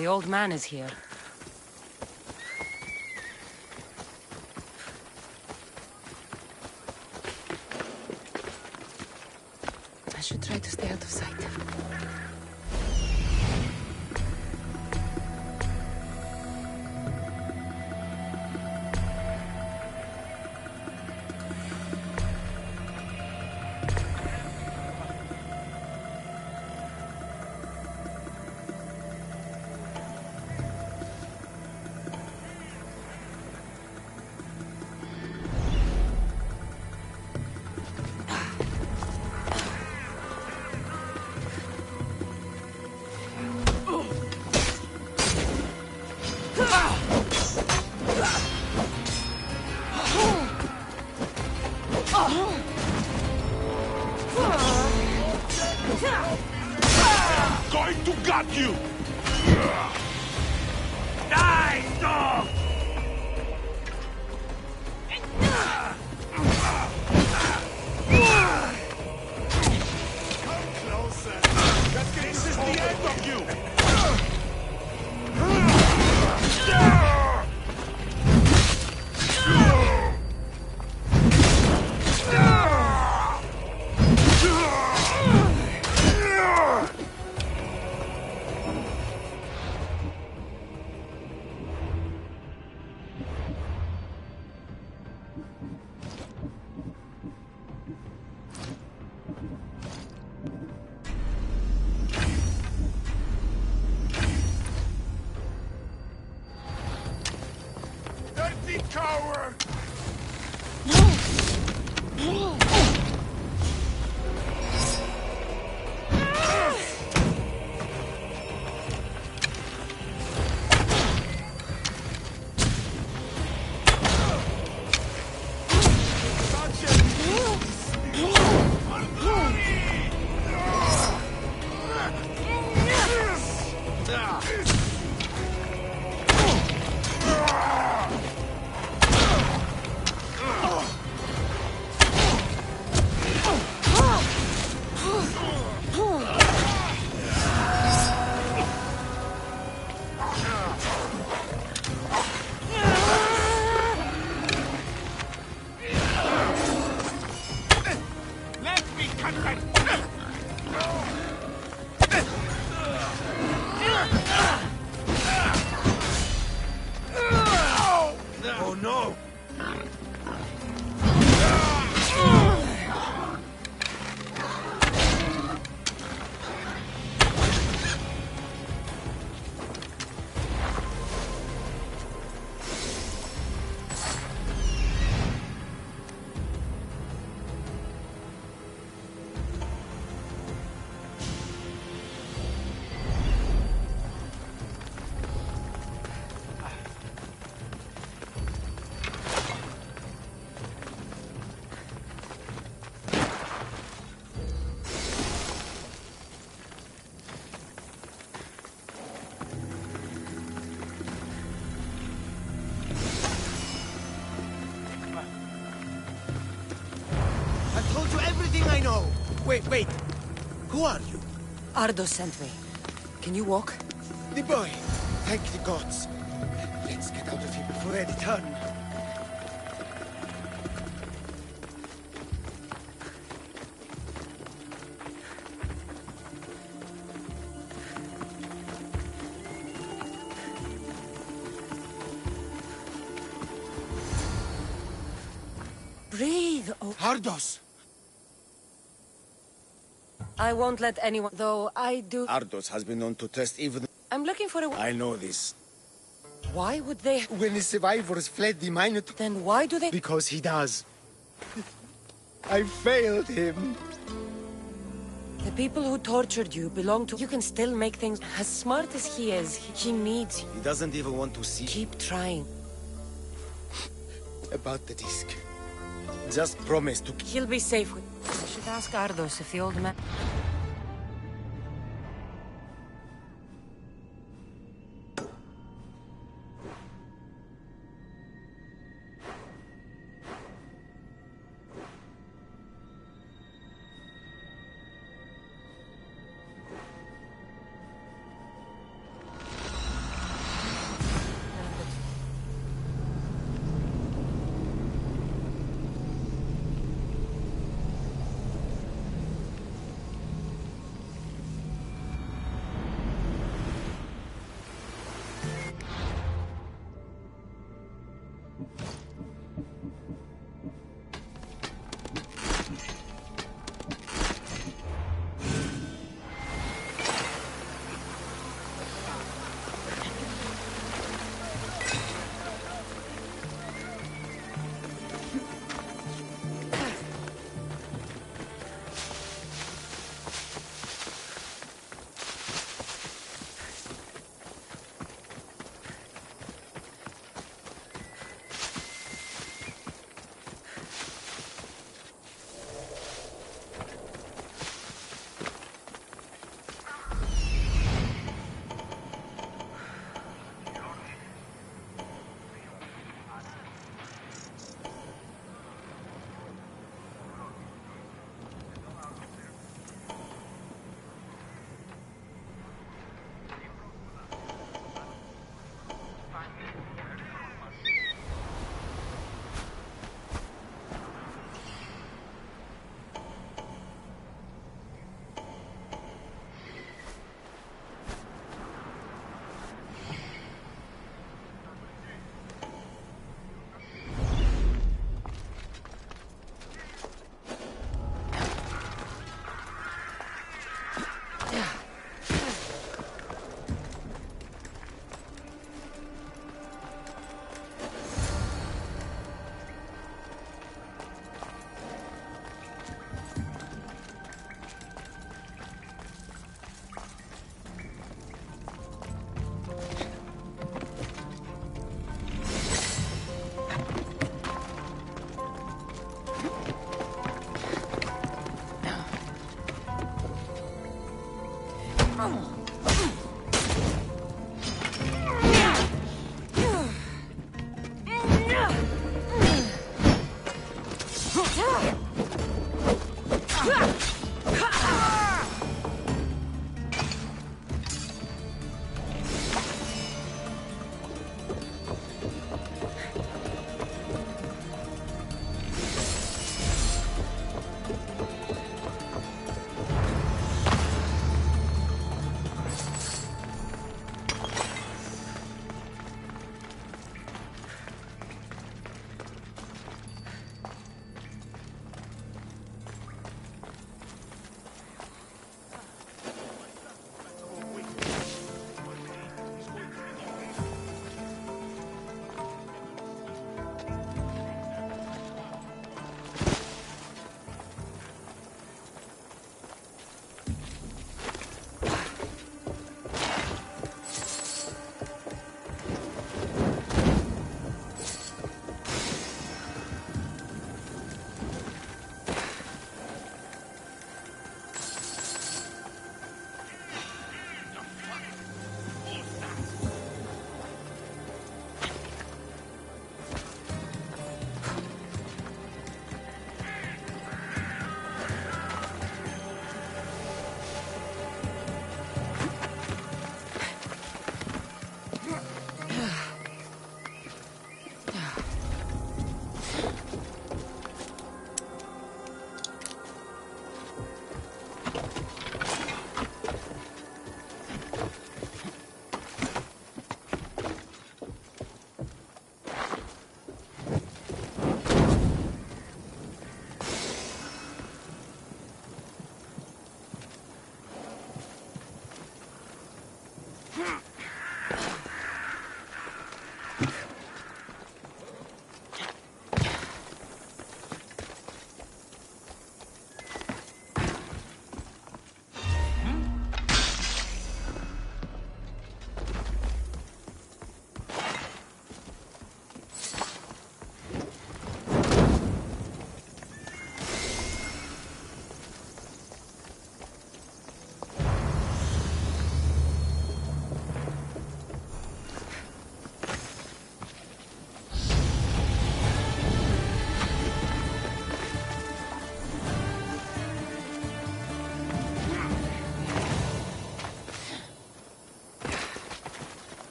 The old man is here. I should try to stay out of sight. Going to gut you! Die, dog! Come closer! This is the end of you! Dirty coward! Oh no! I've told you everything I know. Wait. Who are you? Ardo sent me. Can you walk? The boy. Thank the gods. Let's get out of here before they return. Breathe. Oh, Ardos! I won't let anyone... Though I do... Ardos has been known to test even... I'm looking for a... I know this. Why would they... When the survivors fled the Minotaur... Then why do they... Because he does. I failed him. The people who tortured you belong to... You can still make things... As smart as he is, he needs you. He doesn't even want to see... Keep trying. About the disc. Just promise to... He'll be safe with... I should ask Ardos if the old man...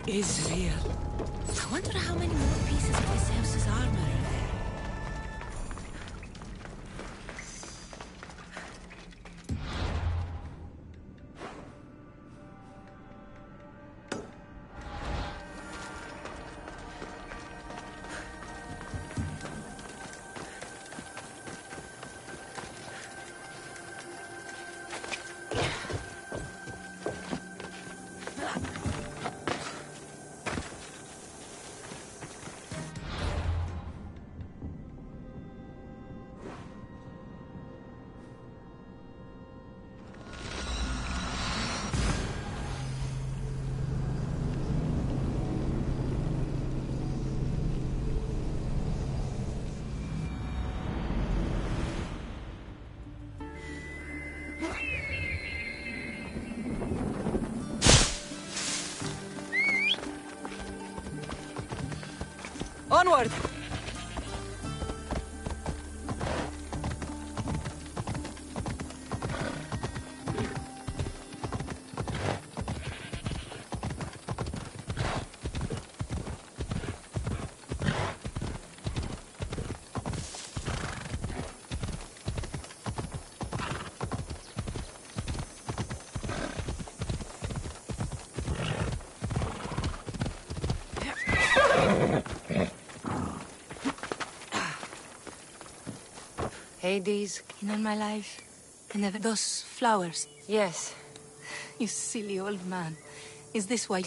is real. I wonder how many more pieces of this house's armor are there. Onward! Hades? In all my life, I never... Those flowers. Yes. You silly old man. Is this why...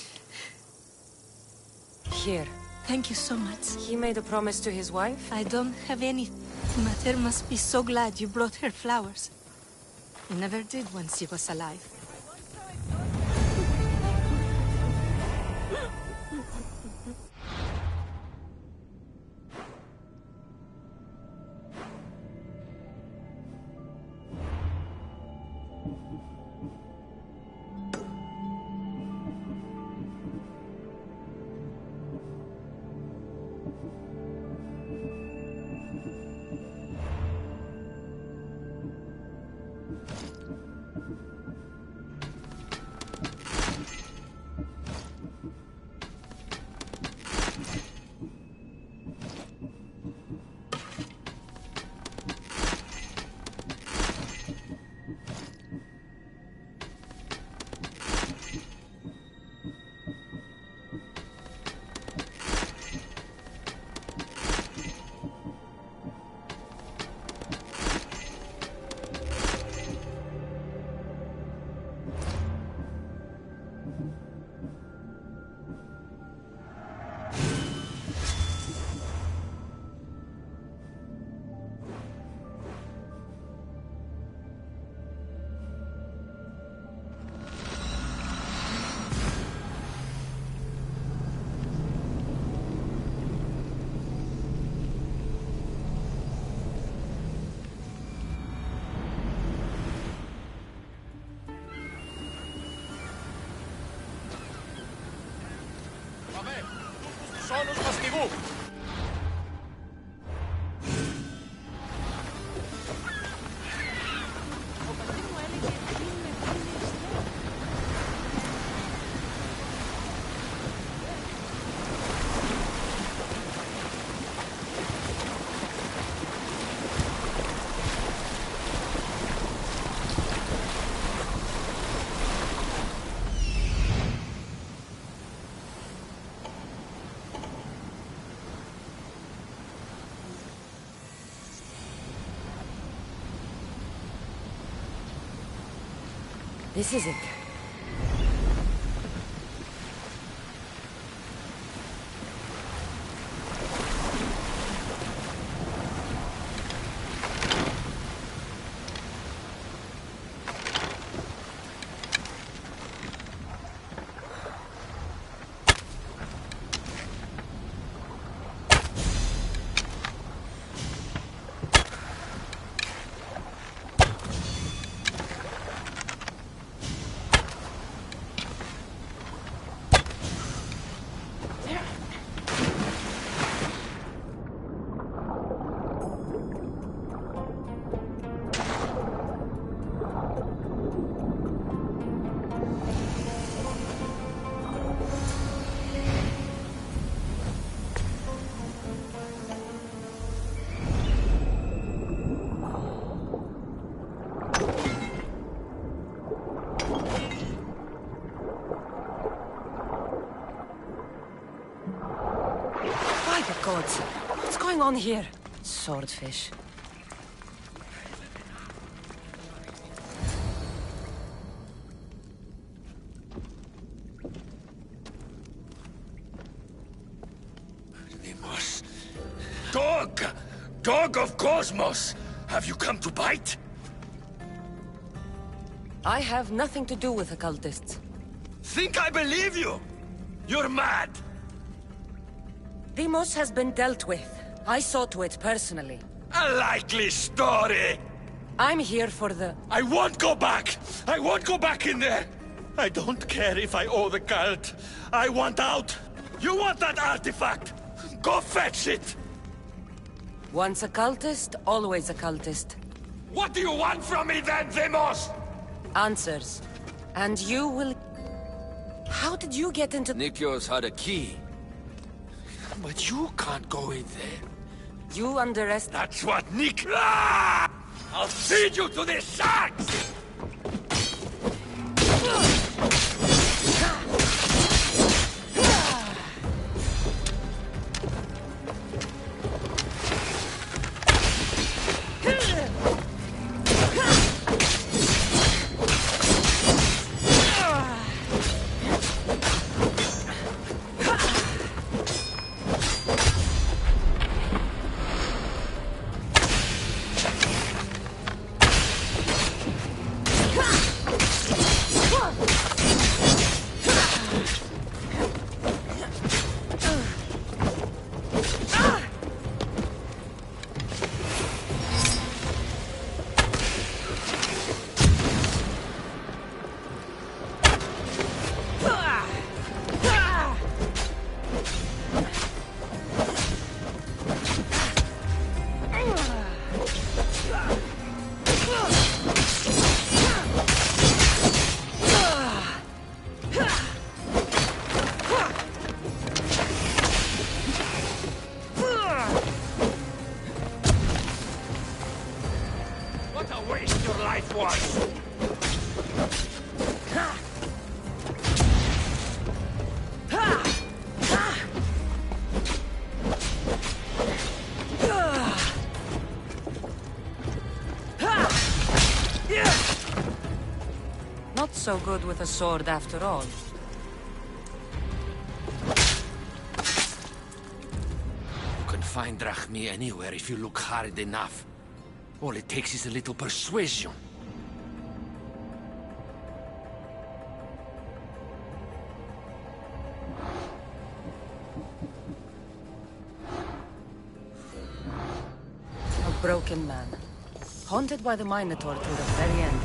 Here. Thank you so much. He made a promise to his wife? I don't have any... Mater must be so glad you brought her flowers. You never did when she was alive. Σώνους μαστιγού! This is it. What's going on here? Swordfish. Deimos. Dog! Dog of Cosmos! Have you come to bite? I have nothing to do with occultists. Think I believe you? You're mad! Deimos has been dealt with. I saw to it personally. A likely story! I'm here for the... I won't go back! I won't go back in there! I don't care if I owe the cult. I want out! You want that artifact? Go fetch it! Once a cultist, always a cultist. What do you want from me then, Deimos? Answers. And you will... How did you get into... Nikios had a key. But you can't go in there. You underestimate... That's what Nick... Ah! I'll feed you to the sharks! What a waste your life was! Not so good with a sword after all. You can find Drachmi anywhere if you look hard enough. All it takes is a little persuasion. A broken man. Haunted by the Minotaur till the very end.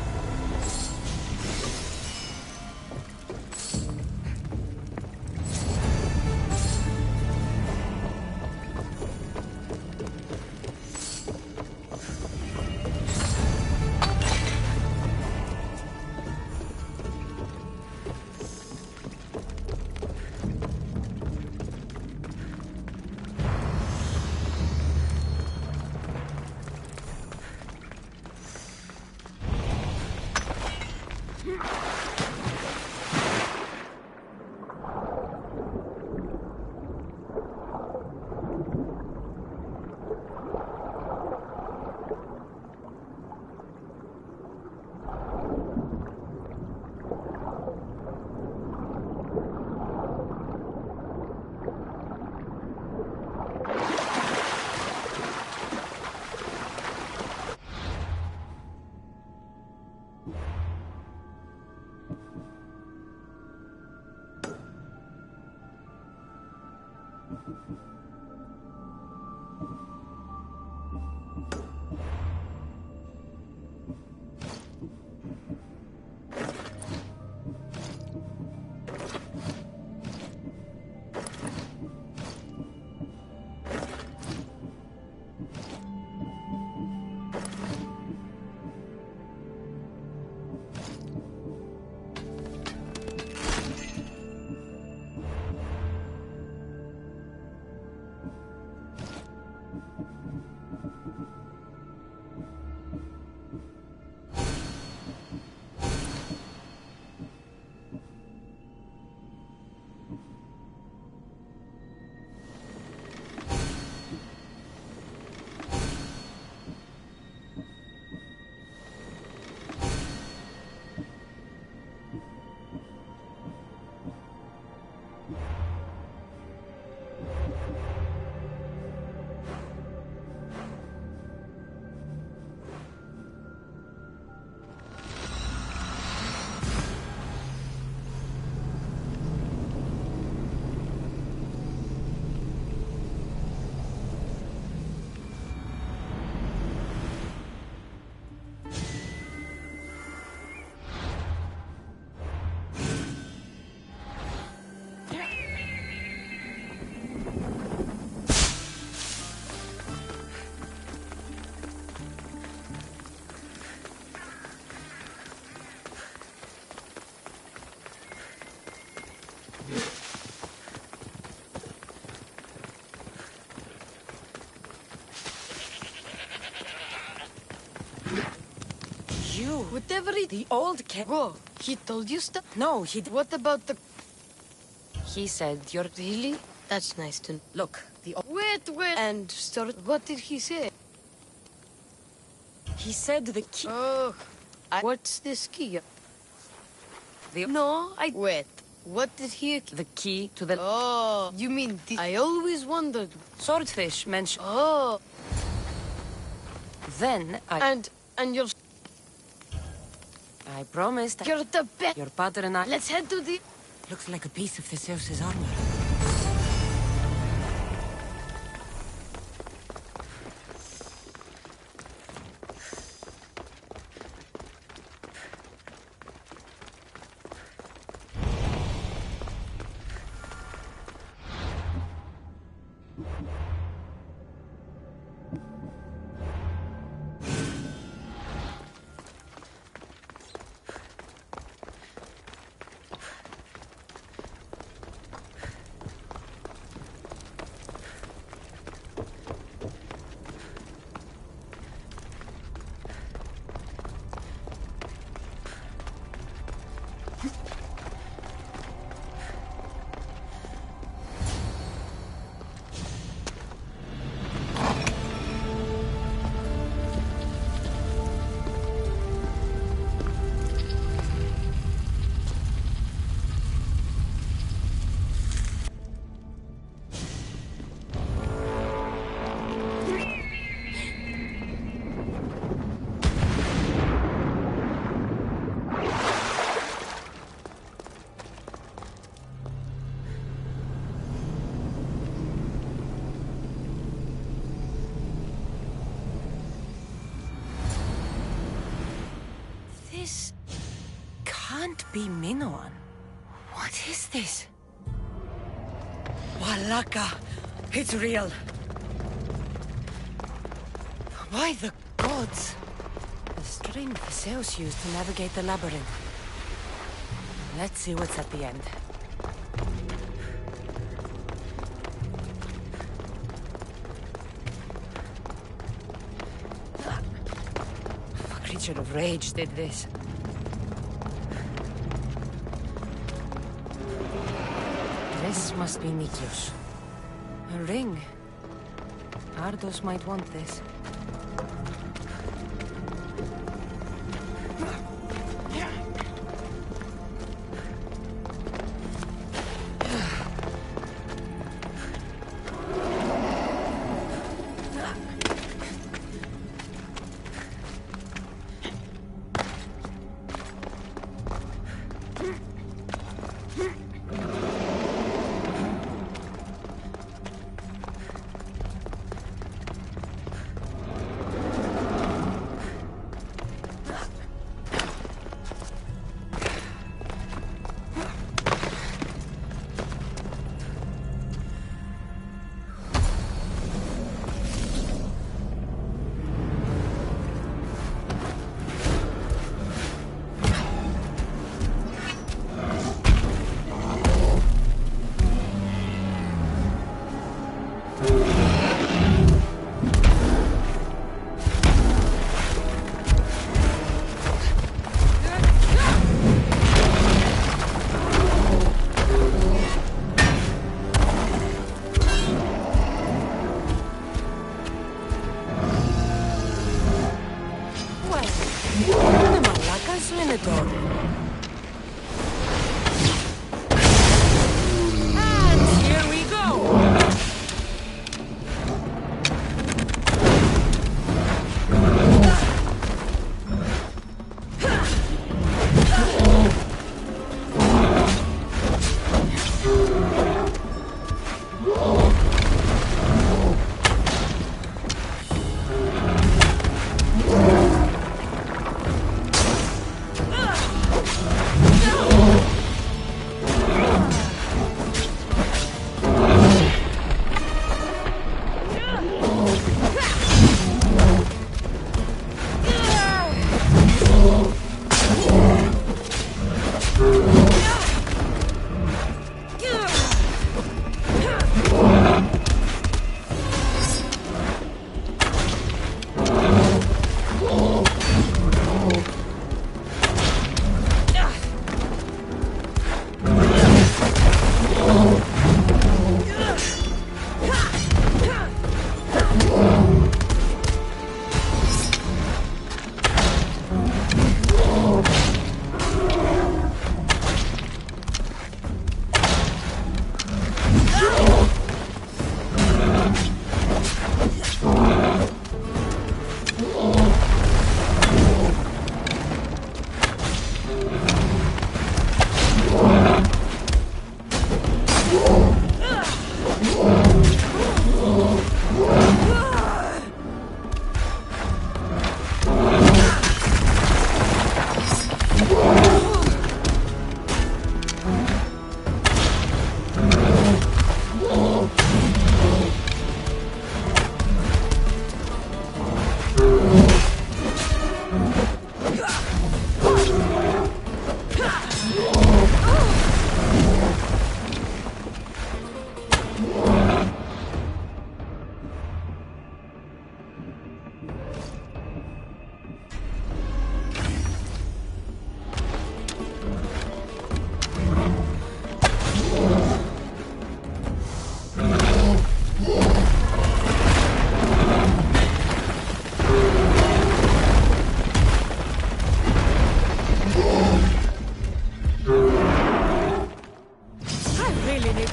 Whatever it... The old king. Go. He told you stuff? No, What about the... He said you're... Really? That's nice to... Look, the old... Wait. And start... What did he say? He said the key... Oh... What's this key? The... No, Wait. What did he... The key to the... Oh, you mean... I always wondered... Swordfish mentioned... Oh... Then I... And you're... I promised... You're the best... Your father and I... Let's head to the... Looks like a piece of Theseus's armor. This can't be Minoan. What is this? Walaka! It's real! By the gods! The string Theseus used to navigate the labyrinth. Let's see what's at the end. A creature of rage did this. This must be Nikios. A ring. Ardos might want this.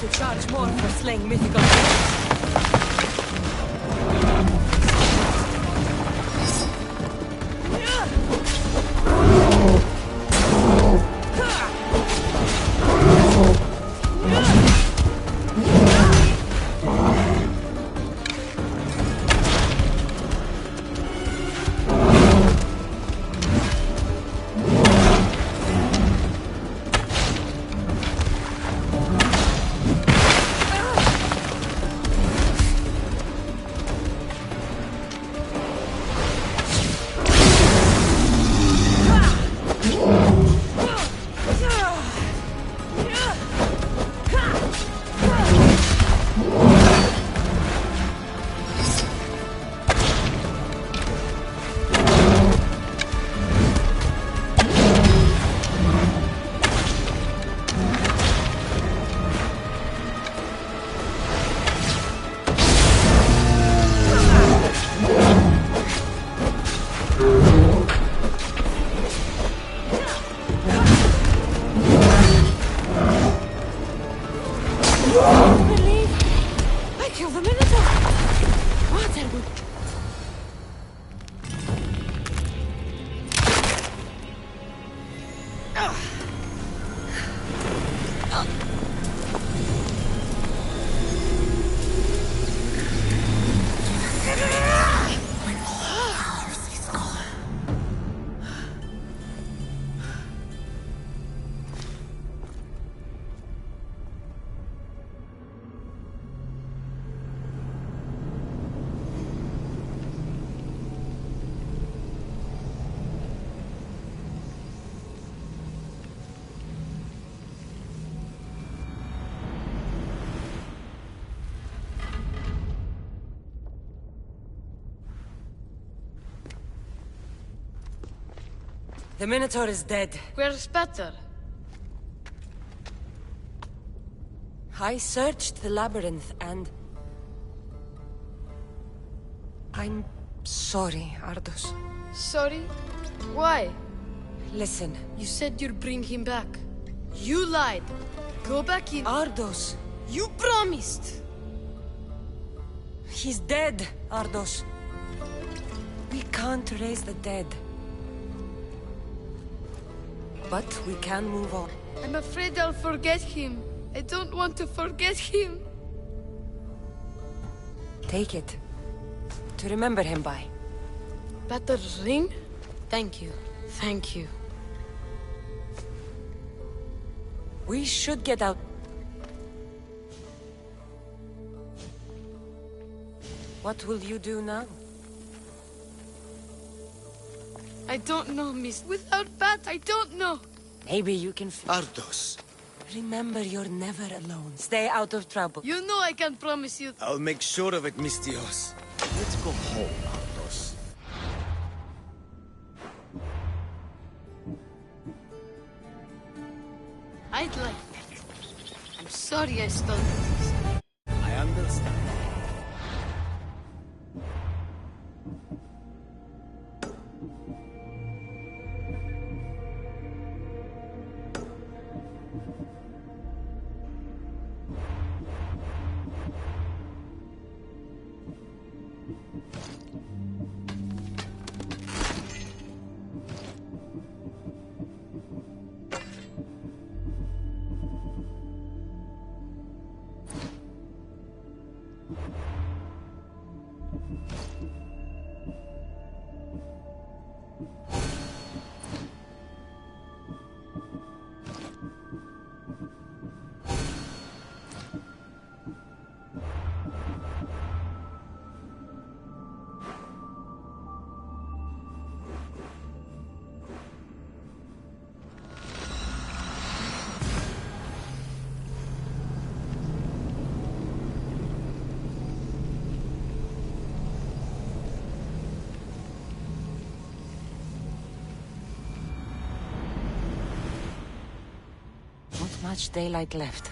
to charge more for slaying mythical creatures. I killed the Minotaur! What are we... The Minotaur is dead. Where's better? I searched the labyrinth and... I'm sorry, Ardos. Sorry? Why? Listen, You said you'd bring him back. You lied. Go back in. Ardos. You promised. He's dead, Ardos. We can't raise the dead. But we can move on. I'm afraid I'll forget him. I don't want to forget him. Take it. To remember him by. Better ring? Thank you. Thank you. We should get out. What will you do now? I don't know, miss. Without Bat, I don't know. Maybe you can... Ardos, Remember, you're never alone. Stay out of trouble. You know I can't promise you. I'll make sure of it, Mistios. Let's go home, Ardos. I'd like... I'm sorry I stole this. I understand. Not much daylight left.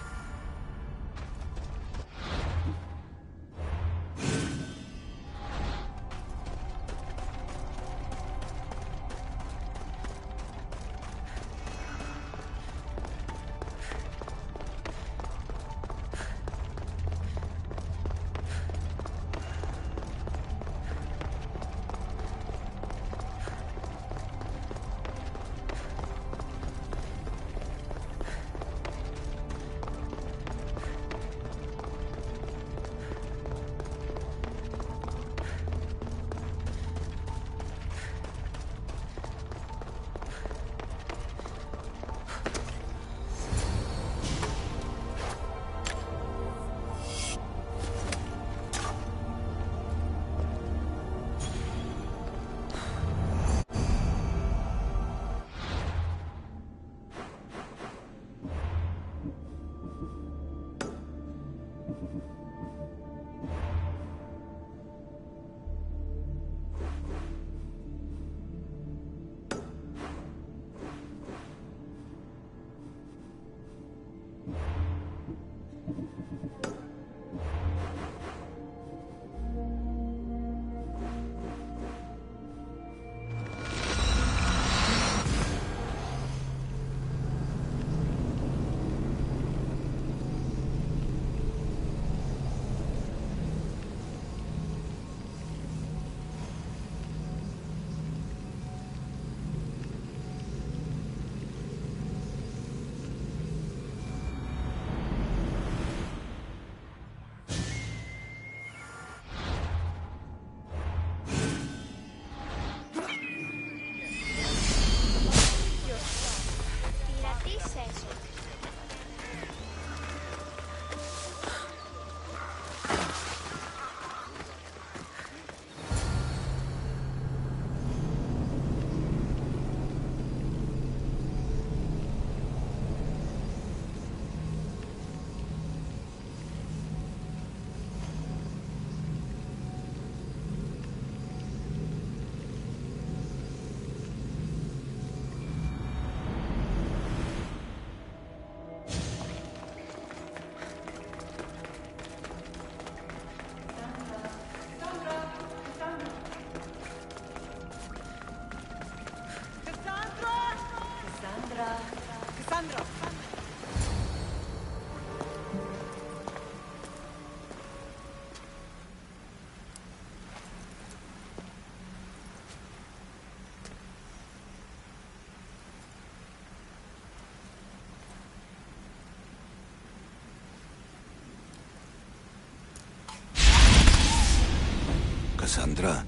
Cassandra.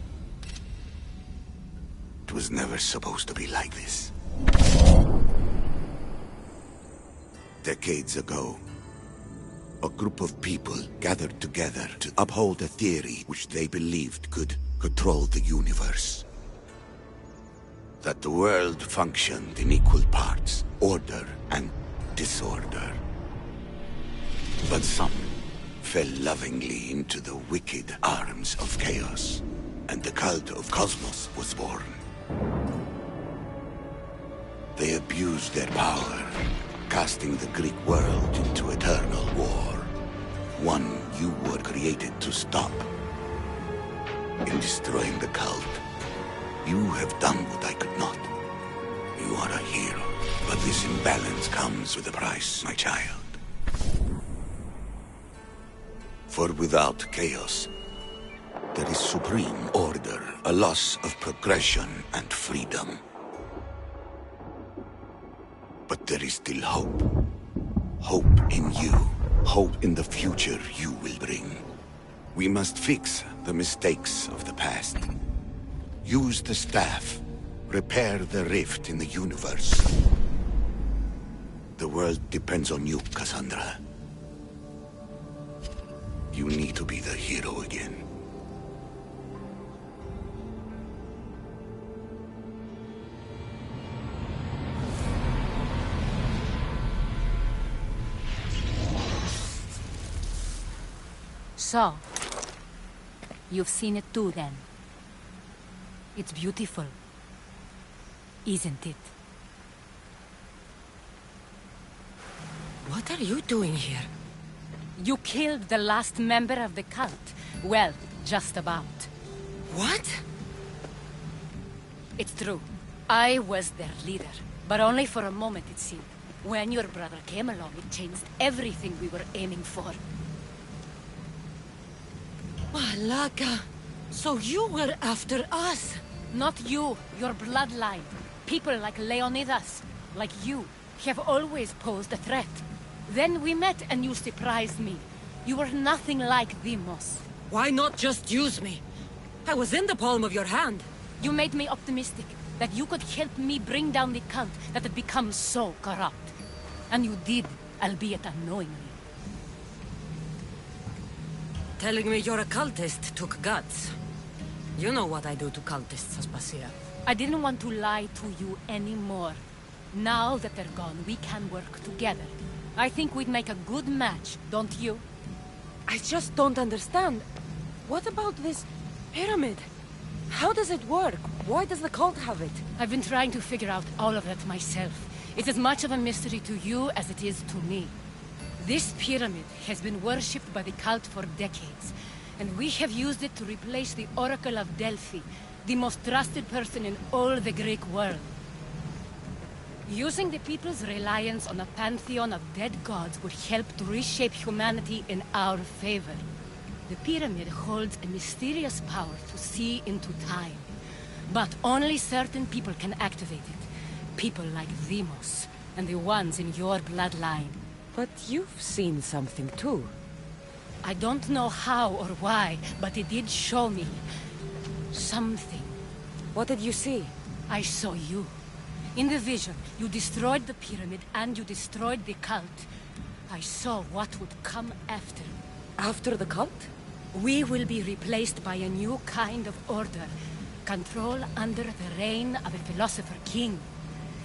It was never supposed to be like this. Decades ago, a group of people gathered together to uphold a theory which they believed could control the universe. That the world functioned in equal parts, order and disorder. But some fell lovingly into the wicked arms of chaos, and the cult of Cosmos was born. They abused their power, casting the Greek world into eternal war. One you were created to stop. In destroying the cult, you have done what I could not. You are a hero, but this imbalance comes with a price, my child. For without chaos, there is supreme order, a loss of progression and freedom. But there is still hope. Hope in you. Hope in the future you will bring. We must fix the mistakes of the past. Use the staff. Repair the rift in the universe. The world depends on you, Cassandra. You need to be the hero again. So, you've seen it too, then. It's beautiful, isn't it? What are you doing here? You killed the last member of the cult. Well, just about. What? It's true. I was their leader, but only for a moment, it seemed. When your brother came along, it changed everything we were aiming for. Malaka, so you were after us? Not you, your bloodline. People like Leonidas, like you, have always posed a threat. Then we met and you surprised me. You were nothing like Deimos. Why not just use me? I was in the palm of your hand. You made me optimistic that you could help me bring down the cult that had become so corrupt. And you did, albeit unknowingly. Telling me you're a cultist took guts. You know what I do to cultists, Aspasia. I didn't want to lie to you anymore. Now that they're gone, we can work together. I think we'd make a good match, don't you? I just don't understand. What about this pyramid? How does it work? Why does the cult have it? I've been trying to figure out all of that myself. It's as much of a mystery to you as it is to me. This pyramid has been worshipped by the cult for decades, and we have used it to replace the Oracle of Delphi, the most trusted person in all the Greek world. Using the people's reliance on a pantheon of dead gods would help to reshape humanity in our favor. The pyramid holds a mysterious power to see into time, but only certain people can activate it. People like Deimos, and the ones in your bloodline. But you've seen something too. I don't know how or why, but it did show me something. What did you see? I saw you. In the vision, you destroyed the pyramid and you destroyed the cult. I saw what would come after. After the cult? We will be replaced by a new kind of order. Control under the reign of a philosopher king.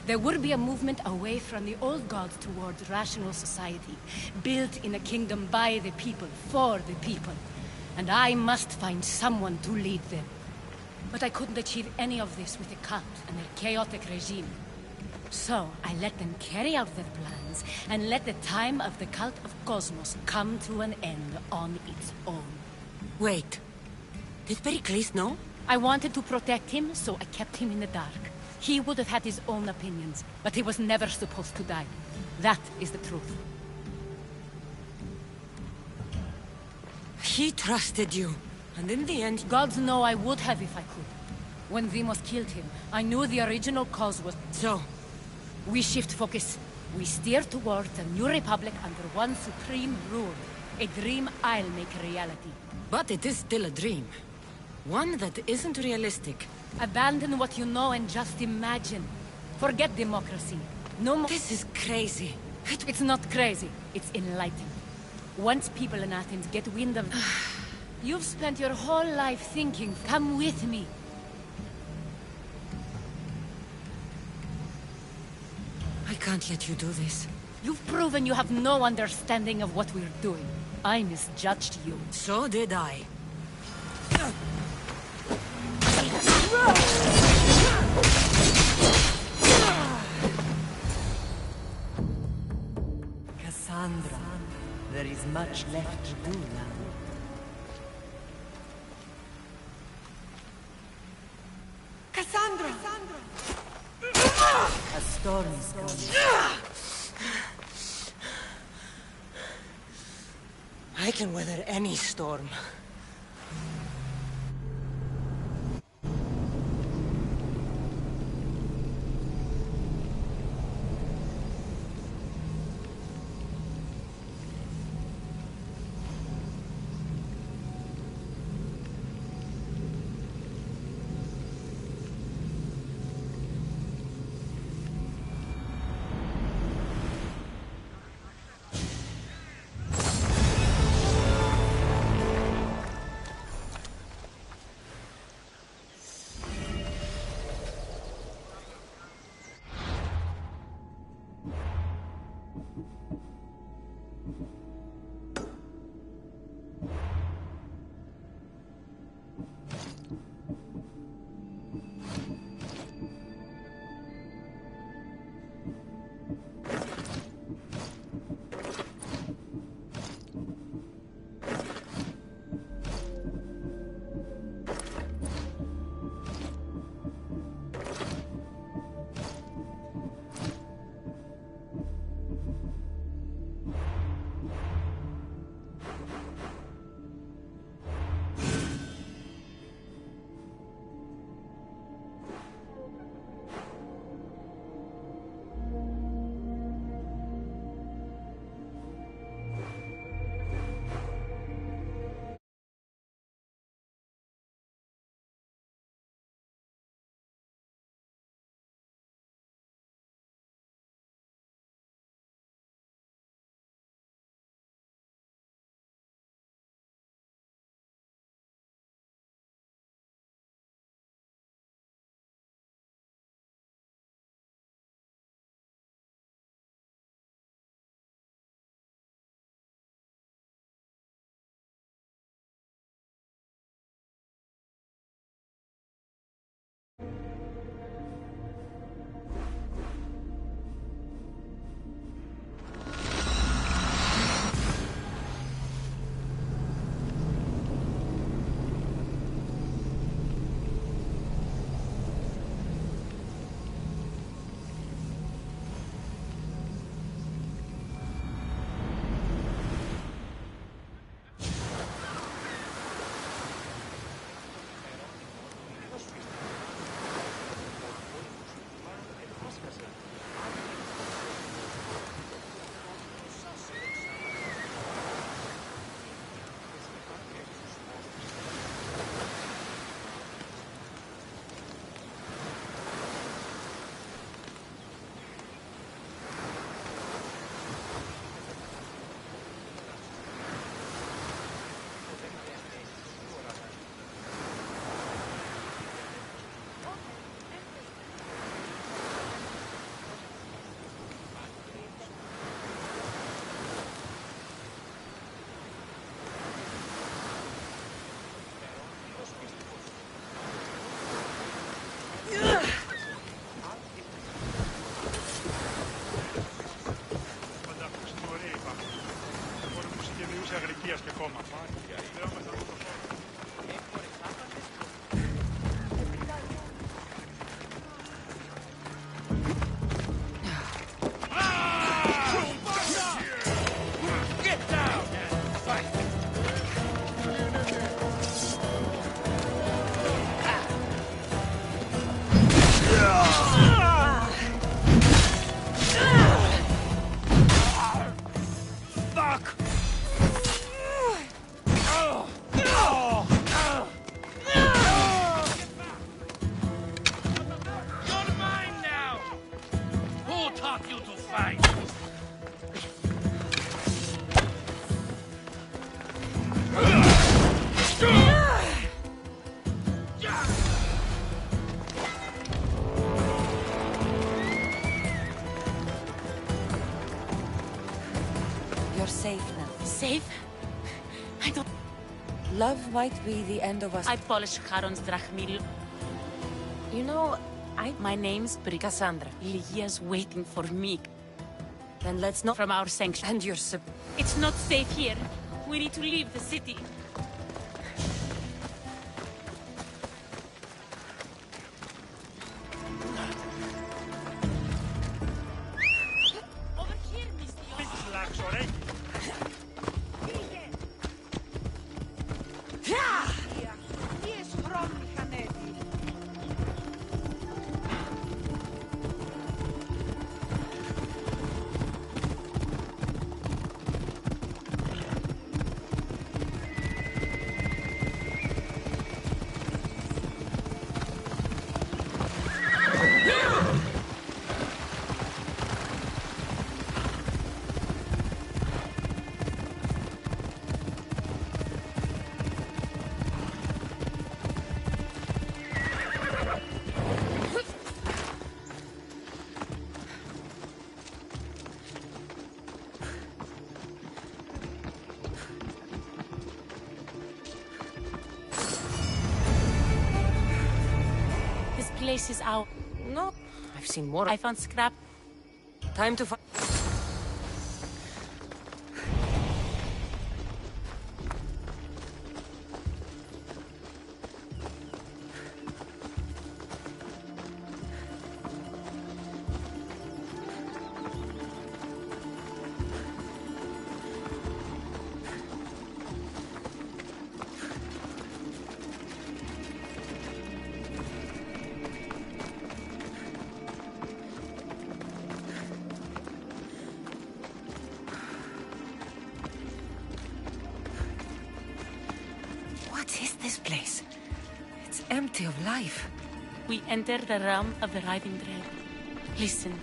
There would be a movement away from the old gods towards rational society, built in a kingdom by the people, for the people. And I must find someone to lead them. But I couldn't achieve any of this with the cult and their chaotic regime. So I let them carry out their plans, and let the time of the cult of Cosmos come to an end on its own. Wait. Did Pericles know? I wanted to protect him, so I kept him in the dark. He would have had his own opinions, but he was never supposed to die. That is the truth. He trusted you, and in the end... Gods know I would have if I could. When Deimos killed him, I knew the original cause was... So? We shift focus. We steer towards a new republic under one supreme rule. A dream I'll make a reality. But it is still a dream. One that isn't realistic. Abandon what you know and just imagine. Forget democracy. No more. This is crazy. It's not crazy. It's enlightened. Once people in Athens get wind of... You've spent your whole life thinking, come with me. I can't let you do this. You've proven you have no understanding of what we're doing. I misjudged you. So did I. Cassandra, there is much left to do now. Cassandra! A storm is coming. I can weather any storm. You're safe now. Safe? I don't... Love might be the end of us. I polish Charon's drachmil. You know, my name's Cassandra. Lygia's waiting for me. Then let's not... From our sanction. And your It's not safe here. We need to leave the city. Over here, Mr. Place is out. No, I've seen more. I found scrap. Time to find... What is this place? It's empty of life. We enter the realm of the writhing dread. Listen.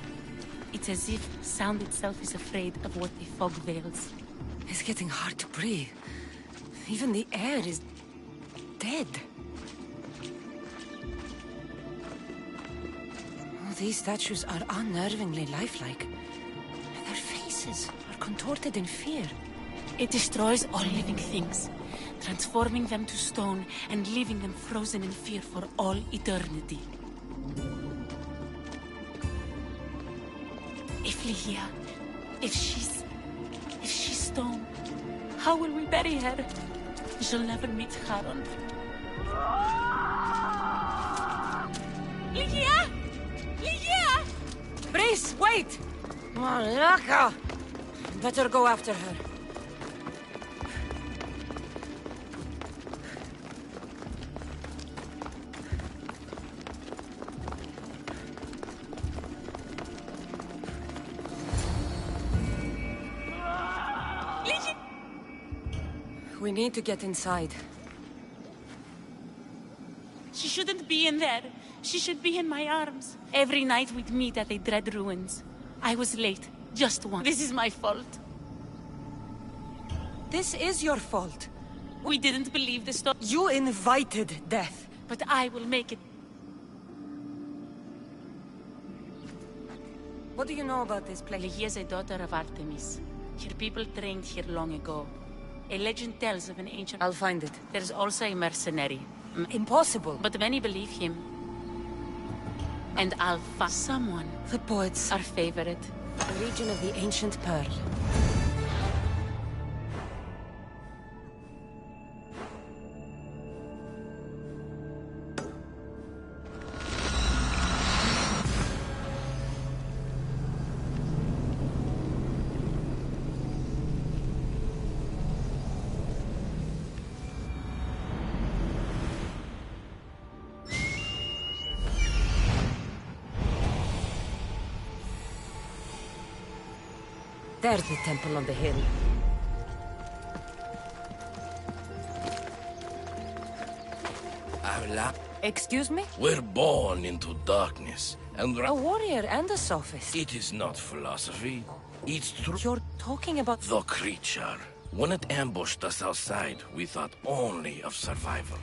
It's as if sound itself is afraid of what the fog veils. It's getting hard to breathe. Even the air is... dead. Oh, these statues are unnervingly lifelike. Their faces are contorted in fear. It destroys all living things, transforming them to stone and leaving them frozen in fear for all eternity. If Lygia, if she's stone, how will we bury her? She'll never meet Charon. Lygia! Lygia! Brice, wait! Malaka! Better go after her. We need to get inside. She shouldn't be in there. She should be in my arms. Every night we'd meet at the Dread Ruins. I was late. Just once. This is my fault. This is your fault. We didn't believe the story. You invited death. But I will make it. What do you know about this place? Lygia is a daughter of Artemis. Her people trained here long ago. A legend tells of an ancient... I'll find it. There's also a mercenary. Impossible. But many believe him. And I'll find someone. The poets. Our favorite. The region of the ancient pearl. There's the temple on the hill. Excuse me? We're born into darkness, and A warrior and a sophist. it is not philosophy. It's true. You're talking about... The creature. When it ambushed us outside, we thought only of survival.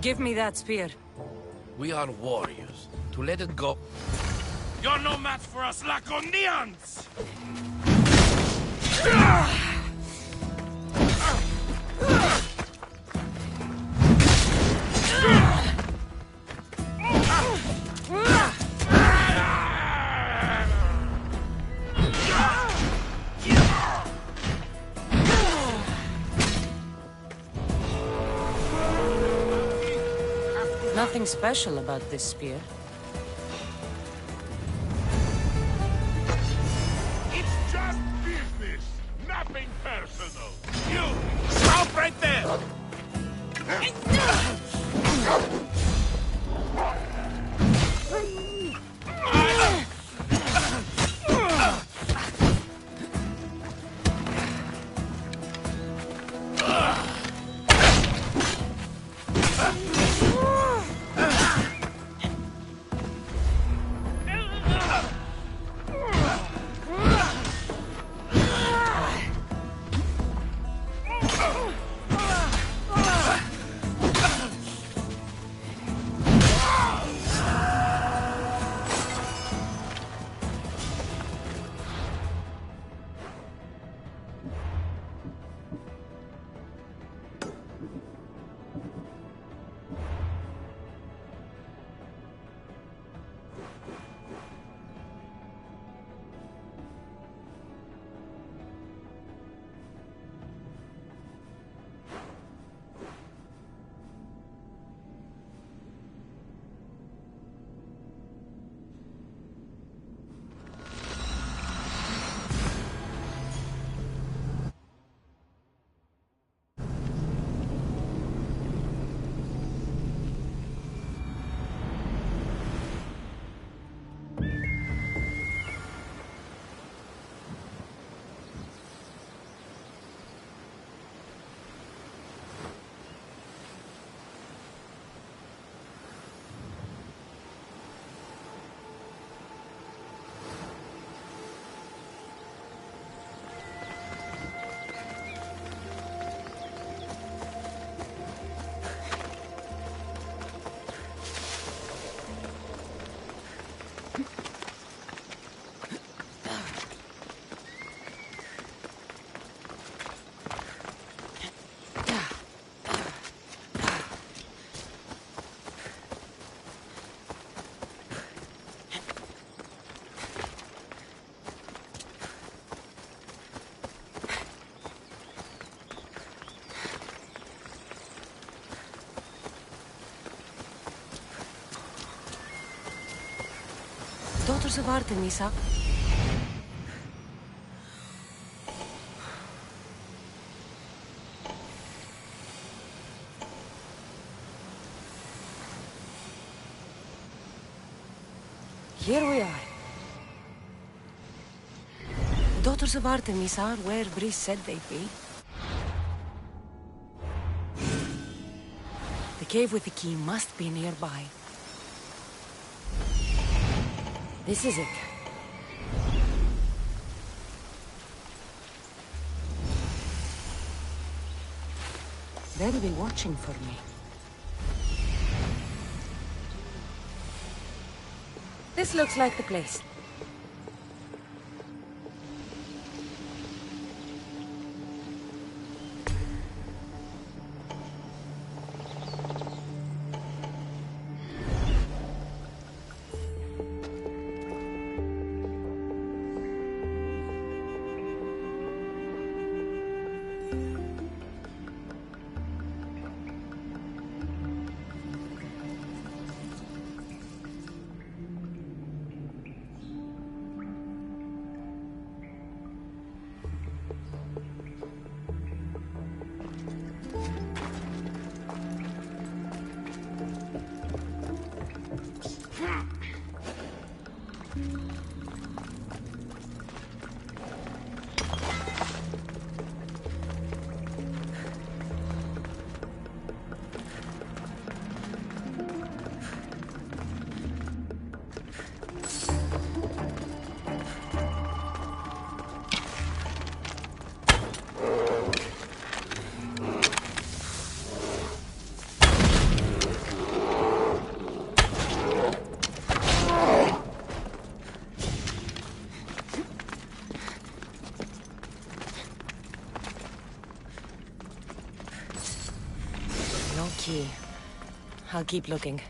Give me that spear. We are warriors. To let it go... You're no match for us Laconians! nothing special about this spear. It's just business, nothing personal. You, stop right there! Daughters of Artemis, huh? Here we are. Daughters of Artemis are where Brice said they'd be. The cave with the key must be nearby. This is it. They'll be watching for me. This looks like the place. I'll keep looking.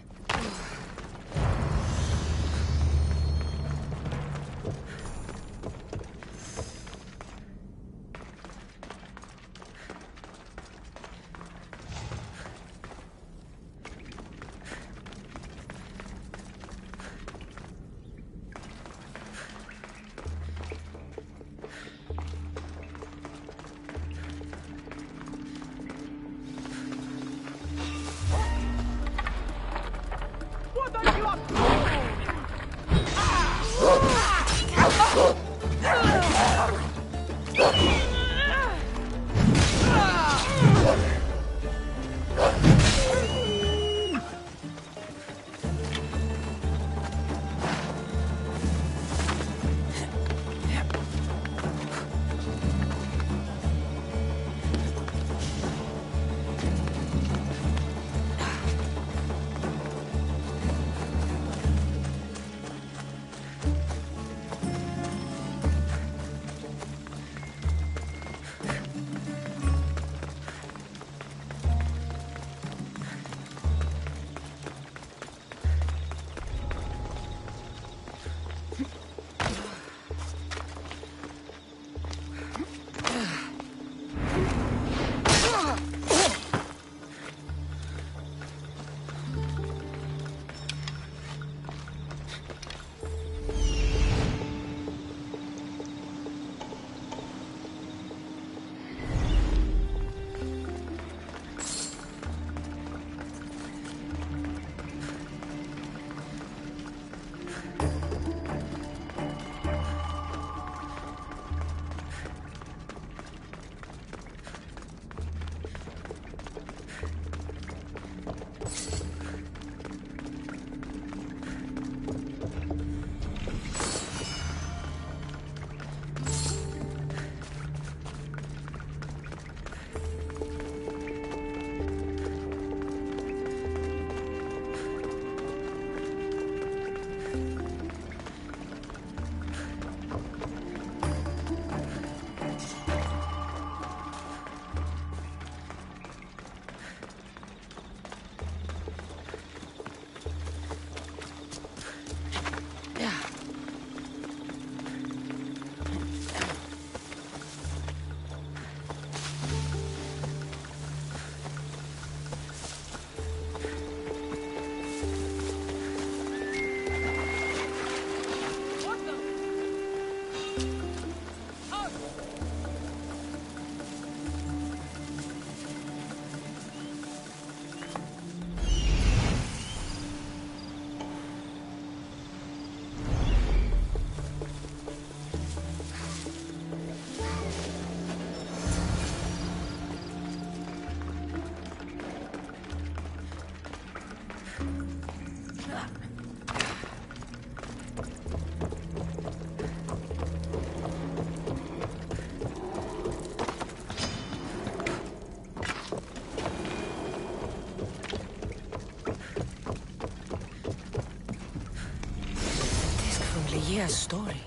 Lyhia's story.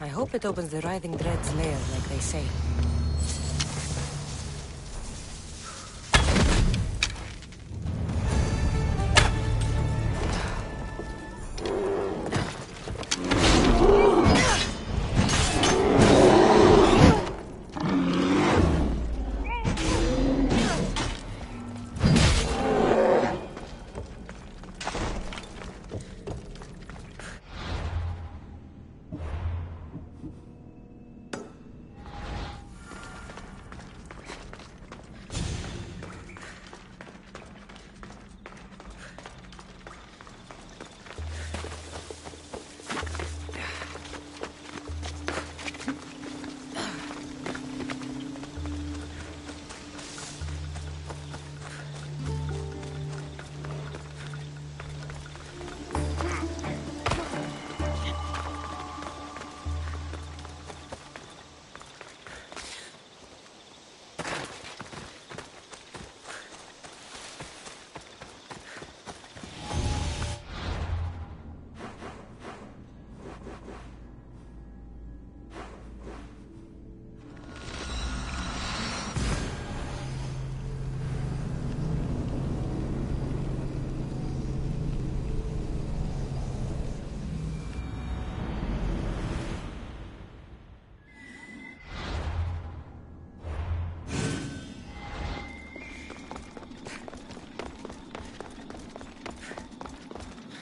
I hope it opens the Writhing Dread's lair, like they say.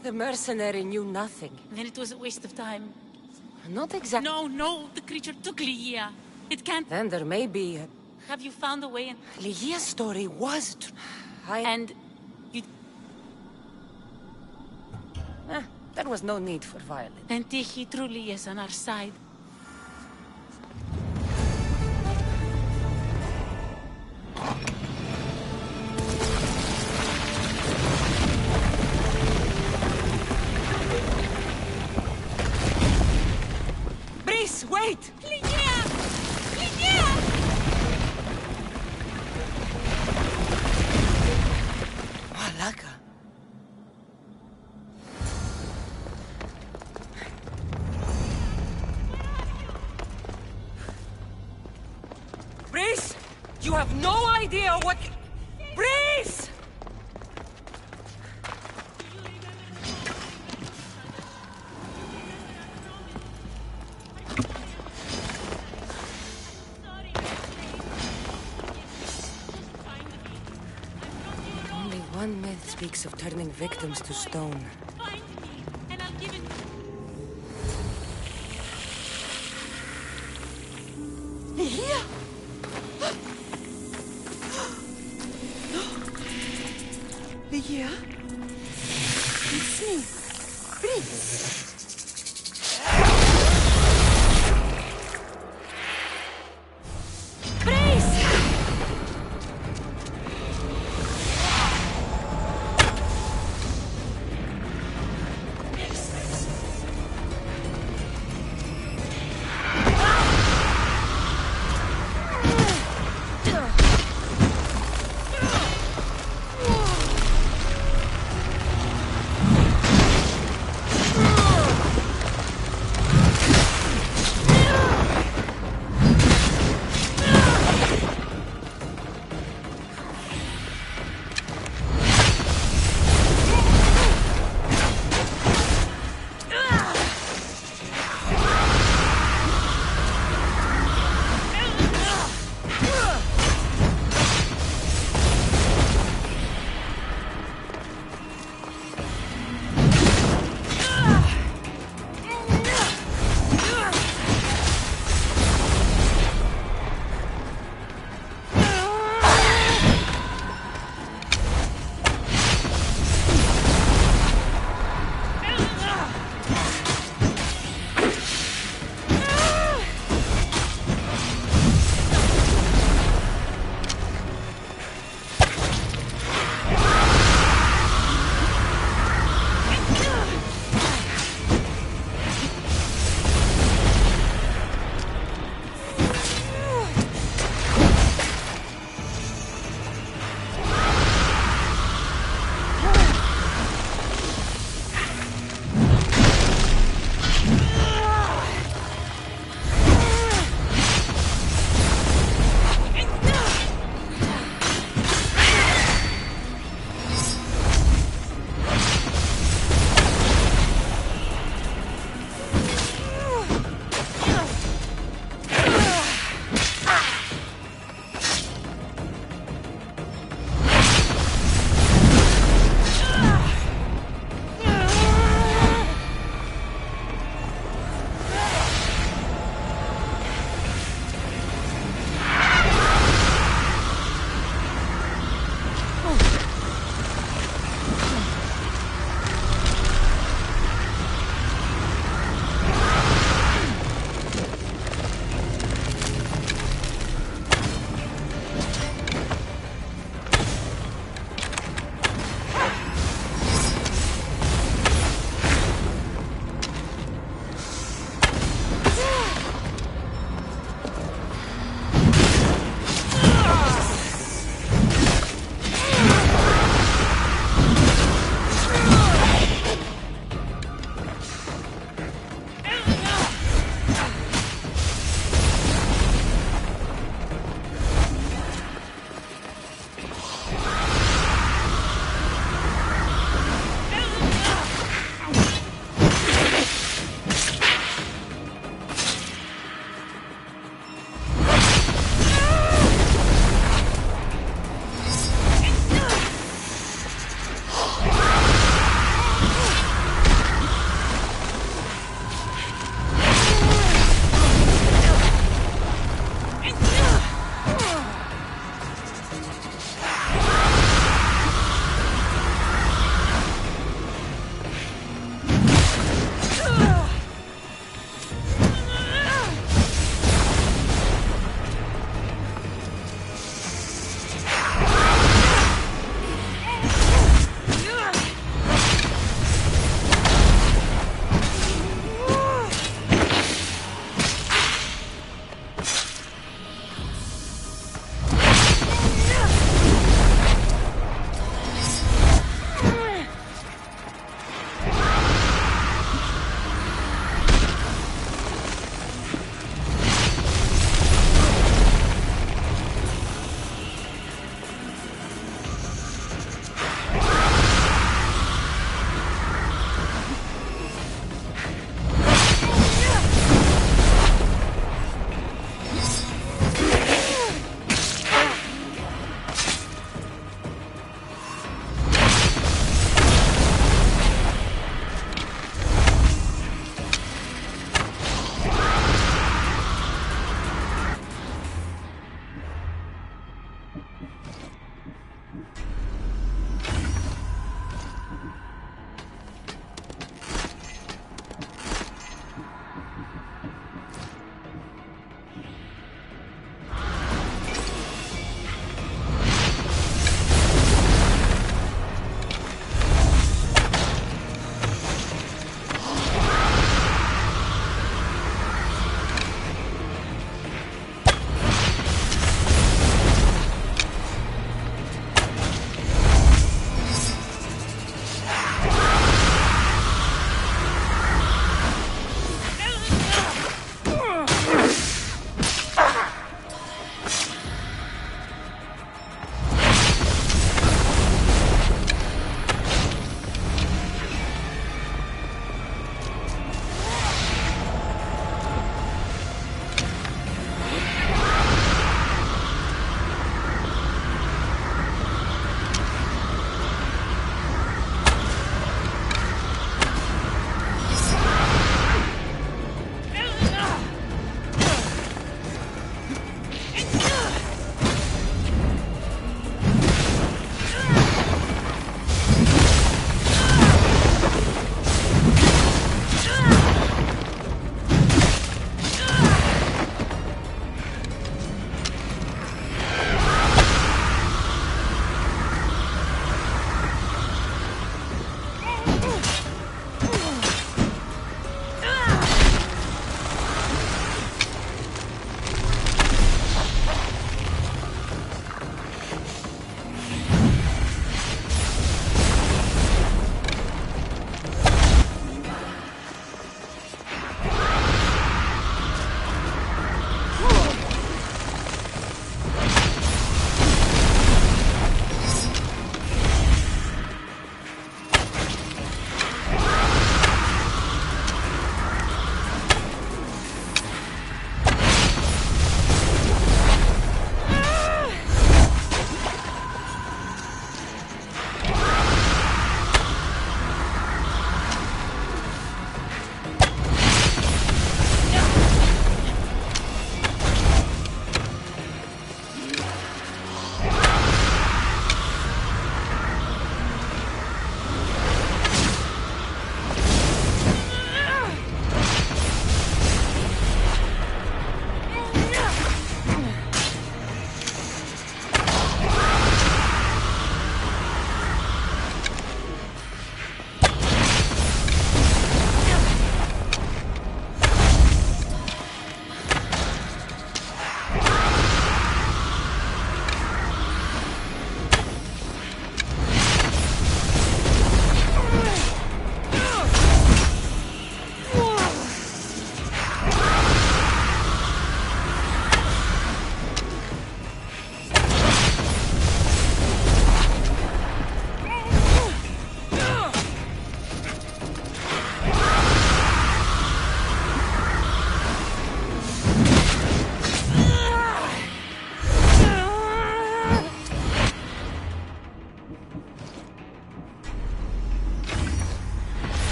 The mercenary knew nothing. Then it was a waste of time. Not exactly. No, the creature took Lyhia. It can't... Then there may be... Have you found a way in... Lyhia's story was true. And... you... There was no need for violence. Then Tiki truly is on our side. Wait! Lyhia! Lyhia! Malaka. Breeze! You have no idea what... Breeze! One myth speaks of turning victims to stone. Find me, and I'll give it... Lyhia! Lyhia? It's me, Prince.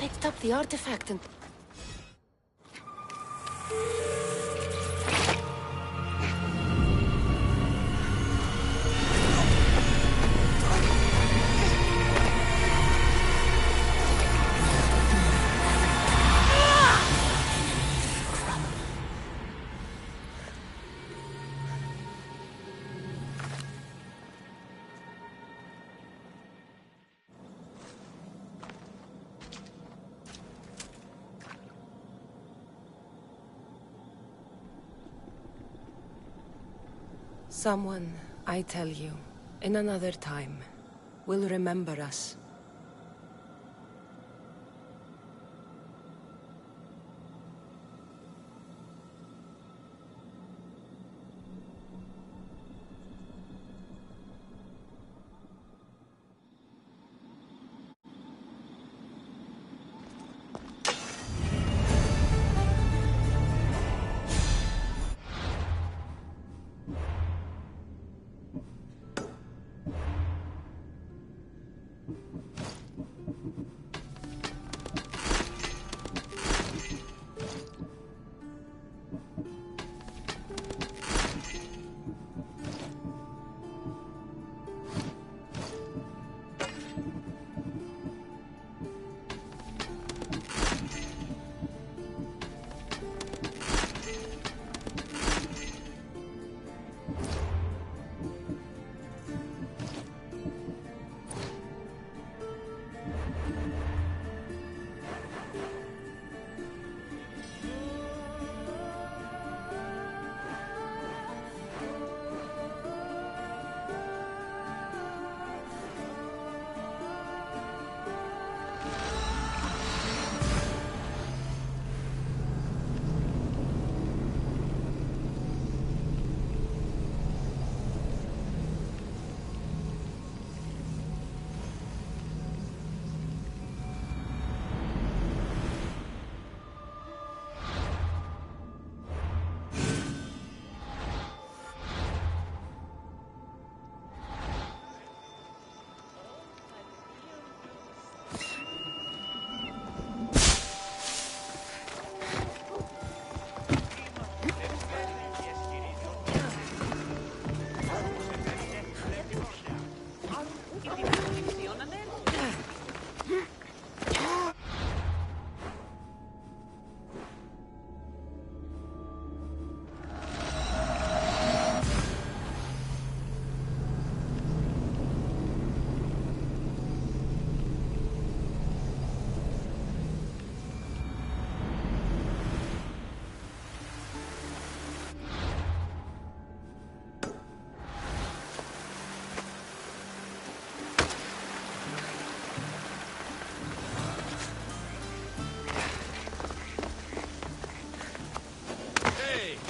picked up the artifact and... Someone, I tell you, in another time, will remember us.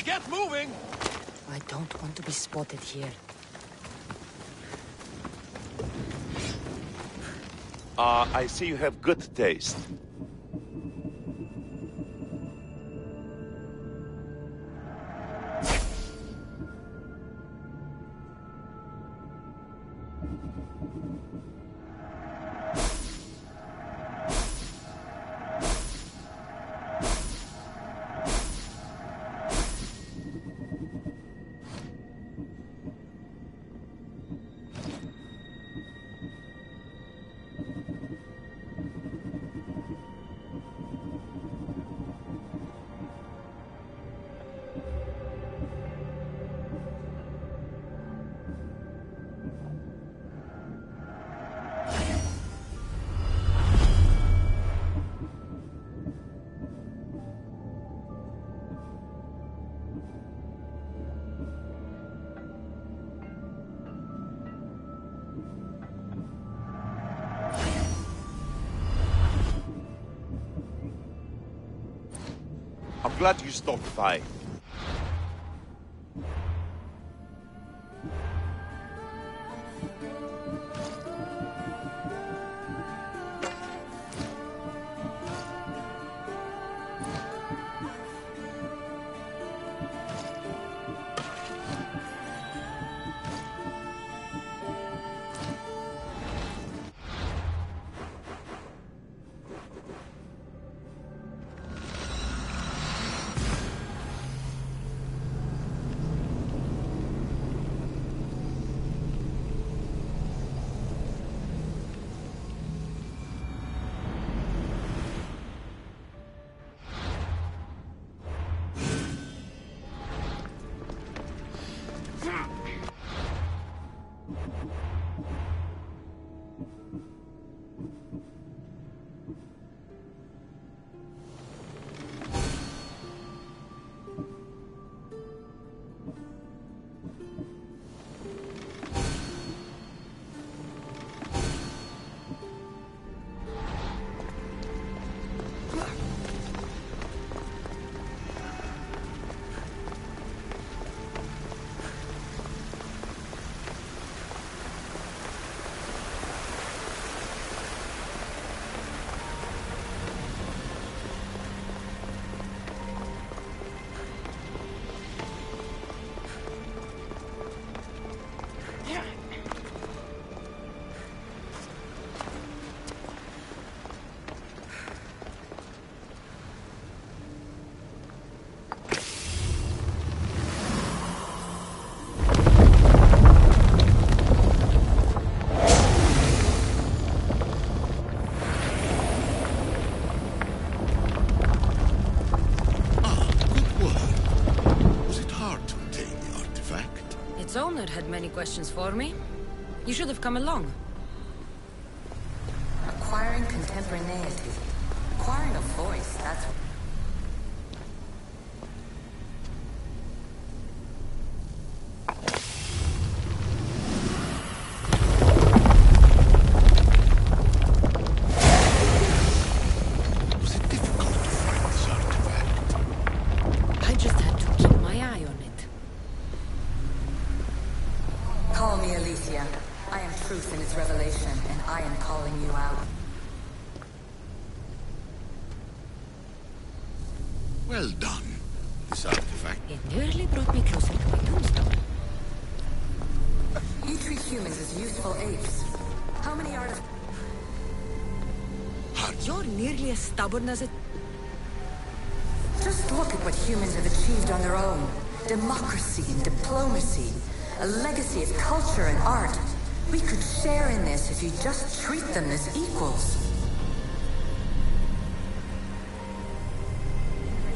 Get moving! I don't want to be spotted here. I see you have good taste. I'm glad you stopped by. Its owner had many questions for me. You should have come along. Acquiring contemporaneity. Acquiring a voice, that's... Was it difficult to find this artifact? I just had to keep my eye on it. Call me Alicia. I am truth in its revelation, and I am calling you out. Well done, this artifact. It nearly brought me closer to my tombstone. You treat humans as useful apes. How many artifacts... You're nearly as stubborn as it... Just look at what humans have achieved on their own. Democracy and diplomacy. A legacy of culture and art. We could share in this if you just treat them as equals.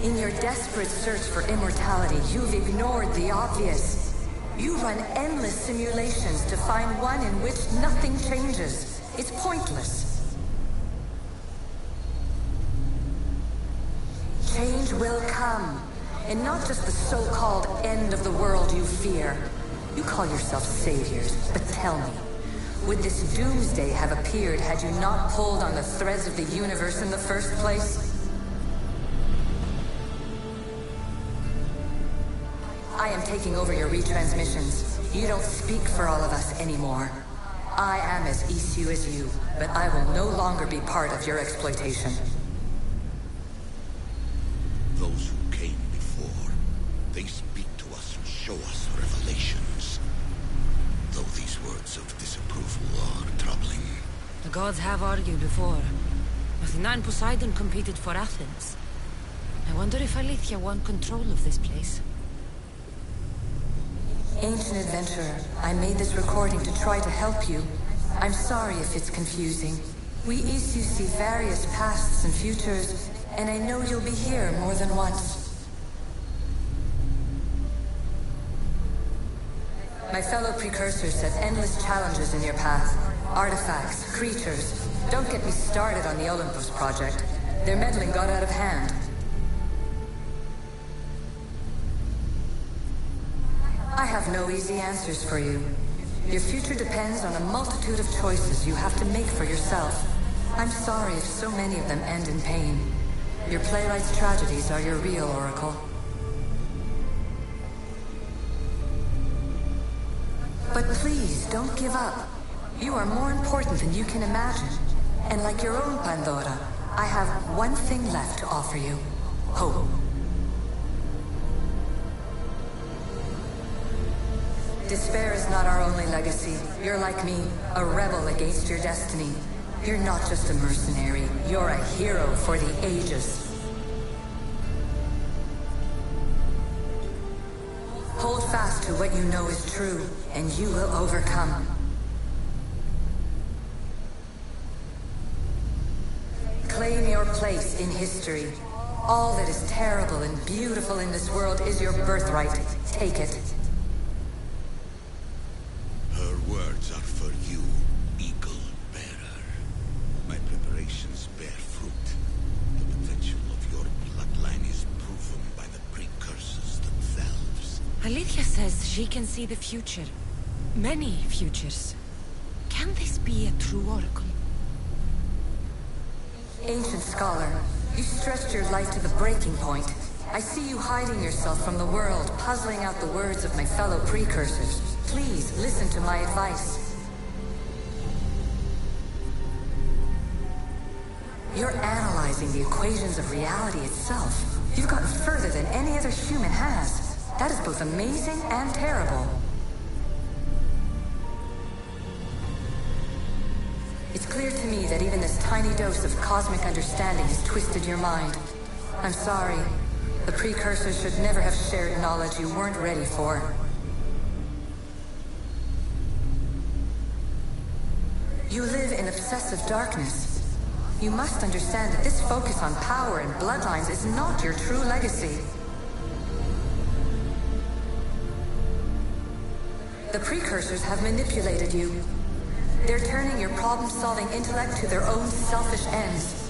In your desperate search for immortality, you've ignored the obvious. You run endless simulations to find one in which nothing changes. It's pointless. Change will come, and not just the so-called end of the world you fear. You call yourself saviors, but tell me, would this doomsday have appeared had you not pulled on the threads of the universe in the first place? I am taking over your retransmissions. You don't speak for all of us anymore. I am as Isu as you, but I will no longer be part of your exploitation. Those who came before, they speak to us and show us revelations. Though these words of disapproval are troubling. The gods have argued before. Athena and Poseidon competed for Athens. I wonder if Aletheia won control of this place. Ancient adventurer, I made this recording to try to help you. I'm sorry if it's confusing. We Isu see various pasts and futures, and I know you'll be here more than once. My fellow precursors set endless challenges in your path. Artifacts, creatures. Don't get me started on the Olympus project. Their meddling got out of hand. I have no easy answers for you. Your future depends on a multitude of choices you have to make for yourself. I'm sorry if so many of them end in pain. Your playwright's tragedies are your real oracle. But please, don't give up. You are more important than you can imagine. And like your own Pandora, I have one thing left to offer you. Hope. Despair is not our only legacy. You're like me, a rebel against your destiny. You're not just a mercenary, you're a hero for the ages. Hold fast to what you know is true, and you will overcome. Claim your place in history. All that is terrible and beautiful in this world is your birthright. Take it. Her words are for you, Eagle Bell. Alethea says she can see the future. Many futures. Can this be a true oracle? Ancient scholar, you stretched your life to the breaking point. I see you hiding yourself from the world, puzzling out the words of my fellow precursors. Please, listen to my advice. You're analyzing the equations of reality itself. You've gotten further than any other human has. That is both amazing and terrible. It's clear to me that even this tiny dose of cosmic understanding has twisted your mind. I'm sorry. The precursors should never have shared knowledge you weren't ready for. You live in obsessive darkness. You must understand that this focus on power and bloodlines is not your true legacy. The precursors have manipulated you. They're turning your problem-solving intellect to their own selfish ends.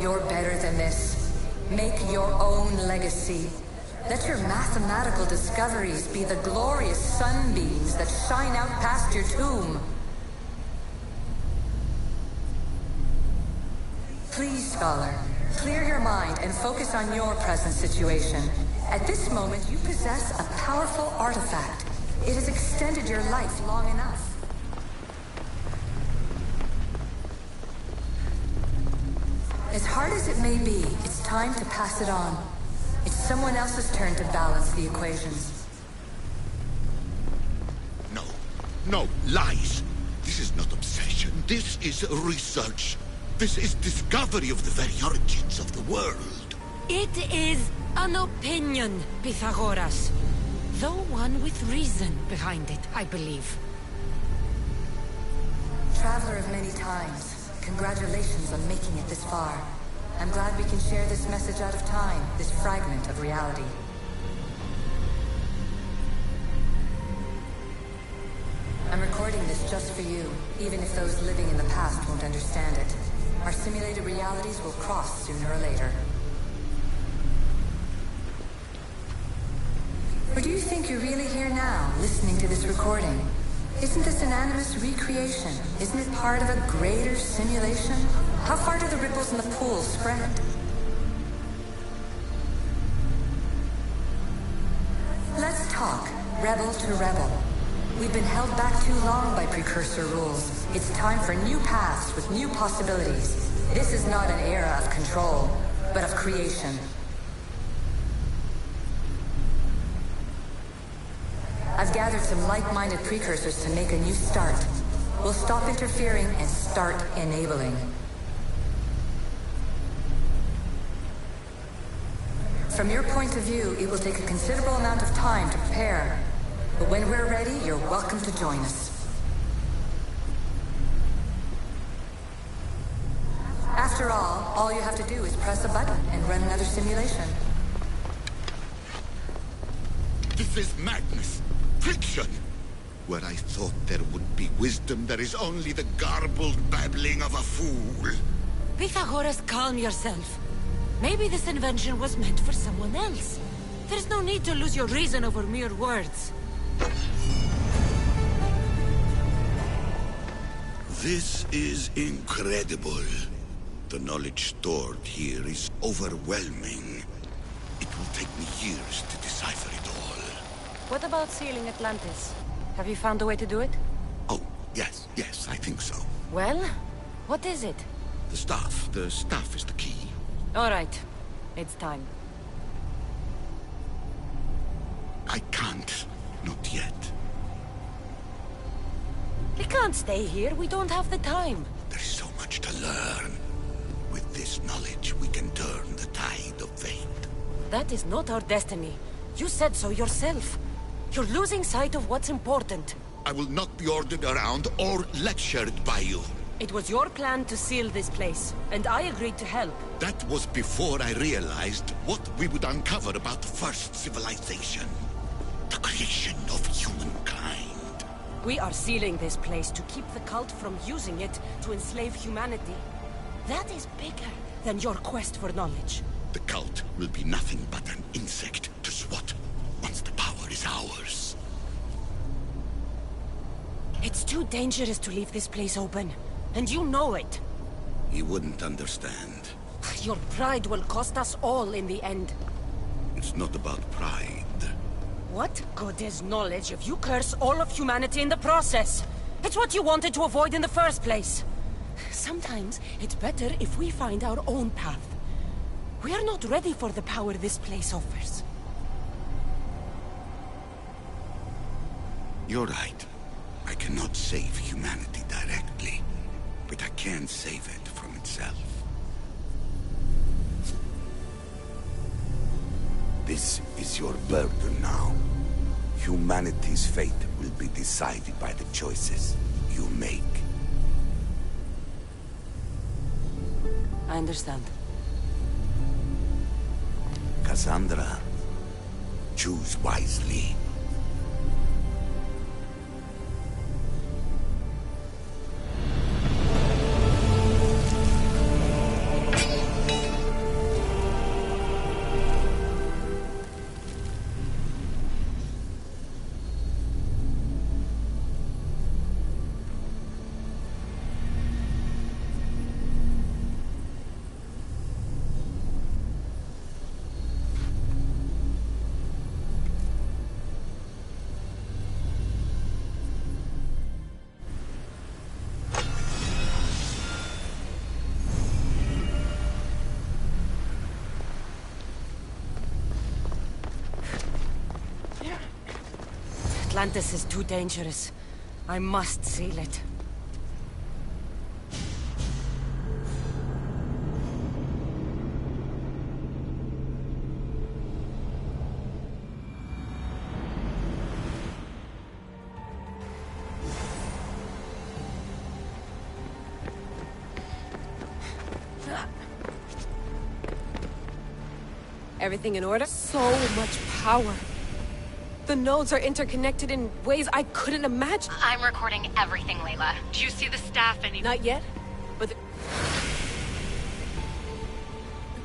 You're better than this. Make your own legacy. Let your mathematical discoveries be the glorious sunbeams that shine out past your tomb. Please, scholar, clear your mind and focus on your present situation. At this moment, you possess a powerful artifact. It has extended your life long enough. As hard as it may be, it's time to pass it on. It's someone else's turn to balance the equations. No, lies. This is not obsession. This is research. This is discovery of the very origins of the world. It is an opinion, Pythagoras. Though one with reason behind it, I believe. Traveler of many times, congratulations on making it this far. I'm glad we can share this message out of time, this fragment of reality. I'm recording this just for you, even if those living in the past won't understand it. Our simulated realities will cross sooner or later. Or do you think you're really here now, listening to this recording? Isn't this an animus recreation? Isn't it part of a greater simulation? How far do the ripples in the pool spread? Let's talk, rebel to rebel. We've been held back too long by precursor rules. It's time for new paths with new possibilities. This is not an era of control, but of creation. I've gathered some like-minded precursors to make a new start. We'll stop interfering and start enabling. From your point of view, it will take a considerable amount of time to prepare. But when we're ready, you're welcome to join us. After all you have to do is press a button and run another simulation. This is madness. Fiction. Where I thought there would be wisdom, there is only the garbled babbling of a fool. Pythagoras, calm yourself. Maybe this invention was meant for someone else. There's no need to lose your reason over mere words. This is incredible. The knowledge stored here is overwhelming. It will take me years to decipher it all. What about sealing Atlantis? Have you found a way to do it? Oh, yes, I think so. Well, what is it? The staff is the key. All right, it's time. I can't, not yet. We can't stay here, we don't have the time. There is so much to learn. With this knowledge, we can turn the tide of fate. That is not our destiny. You said so yourself. You're losing sight of what's important. I will not be ordered around or lectured by you. It was your plan to seal this place, and I agreed to help. That was before I realized what we would uncover about the first civilization. The creation of humankind. We are sealing this place to keep the cult from using it to enslave humanity. That is bigger than your quest for knowledge. The cult will be nothing but an insect to swat once the power is ours. It's too dangerous to leave this place open. And you know it. He wouldn't understand. Your pride will cost us all in the end. It's not about pride. What good is knowledge if you curse all of humanity in the process? It's what you wanted to avoid in the first place. Sometimes it's better if we find our own path. We are not ready for the power this place offers. You're right. I cannot save humanity directly, but I can save it from itself. This is your burden now. Humanity's fate will be decided by the choices you make. I understand. Cassandra, choose wisely. Atlantis is too dangerous. I must seal it. Everything in order? So much power. The nodes are interconnected in ways I couldn't imagine. I'm recording everything, Layla. Do you see the staff Not yet, but the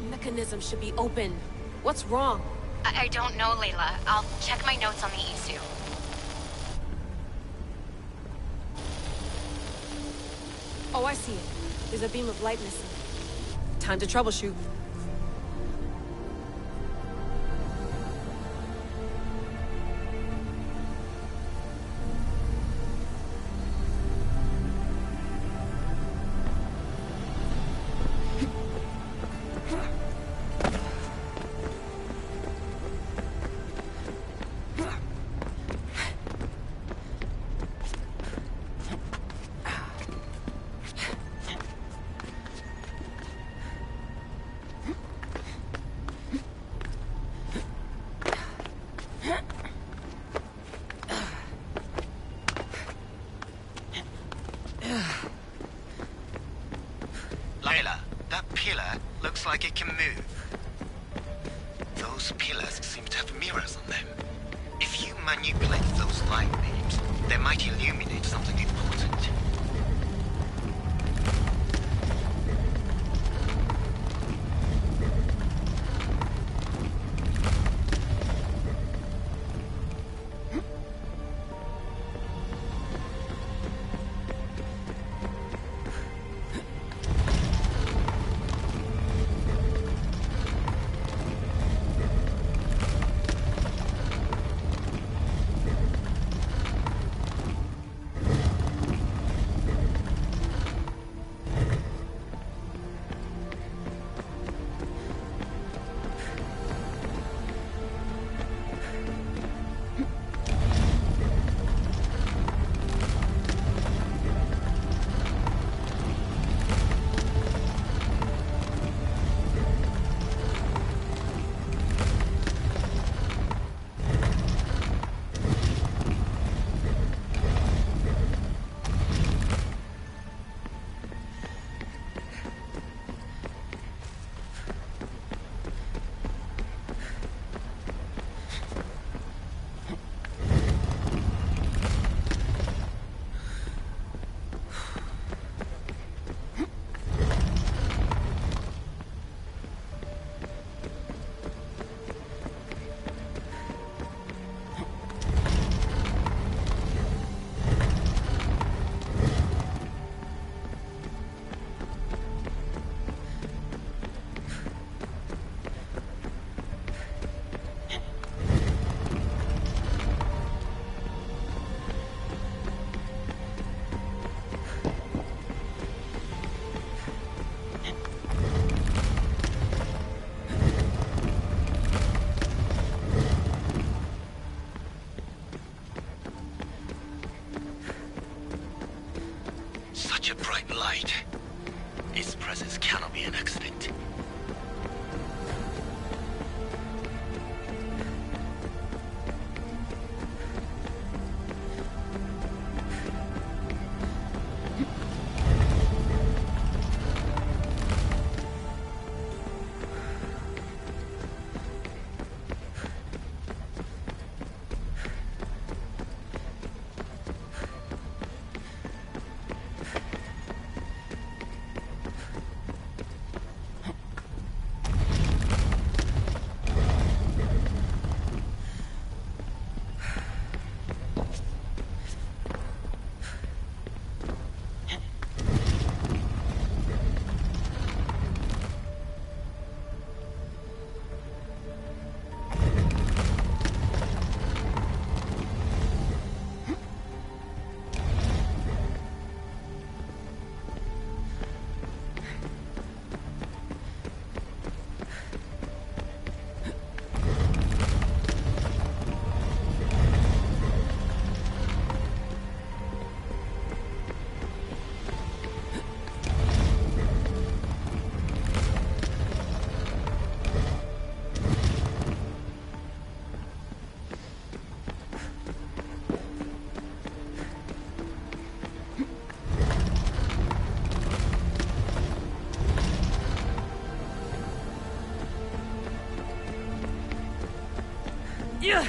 mechanism should be open. What's wrong? I don't know, Layla. I'll check my notes on the Isu. Oh, I see it. There's a beam of light missing. Time to troubleshoot. Layla, that pillar looks like it can move. Those pillars seem to have mirrors on them. If you manipulate those light beams, they might illuminate something important. such a bright light. Its presence cannot be an accident. Yeah.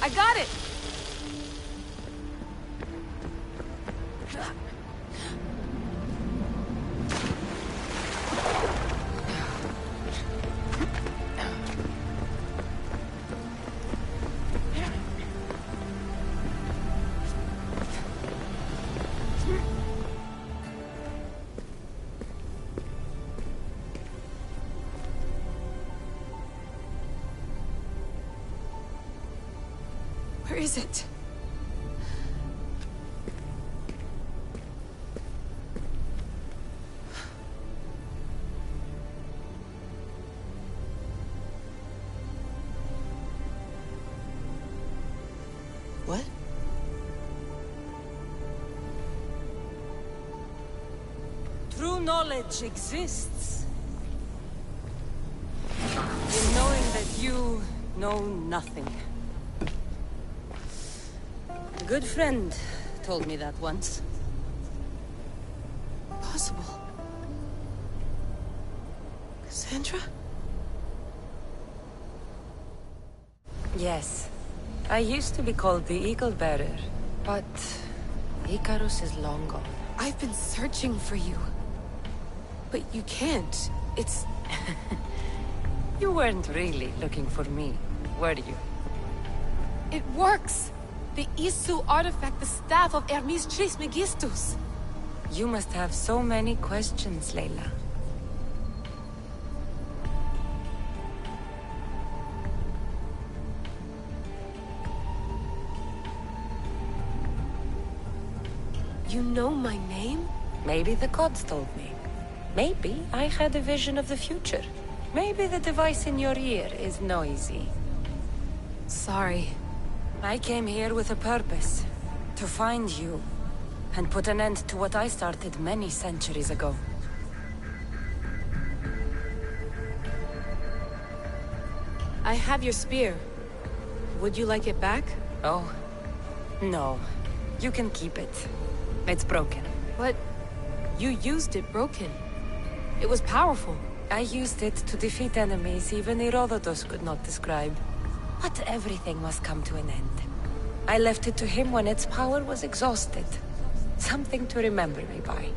I got it! Where is it? knowledge exists. In knowing that you know nothing. A good friend told me that once. Possible. Cassandra? Yes. I used to be called the Eagle Bearer, but Icarus is long gone. I've been searching for you. But you can't. It's... You weren't really looking for me, were you? It works! The Isu artifact, the staff of Hermes Trismegistus. You must have so many questions, Layla. You know my name? Maybe the gods told me. Maybe I had a vision of the future. Maybe the device in your ear is noisy. Sorry. I came here with a purpose. To find you. And put an end to what I started many centuries ago. I have your spear. Would you like it back? Oh. No. You can keep it. It's broken. But you used it broken. It was powerful. I used it to defeat enemies even Herodotus could not describe. But everything must come to an end. I left it to him when its power was exhausted. Something to remember me by.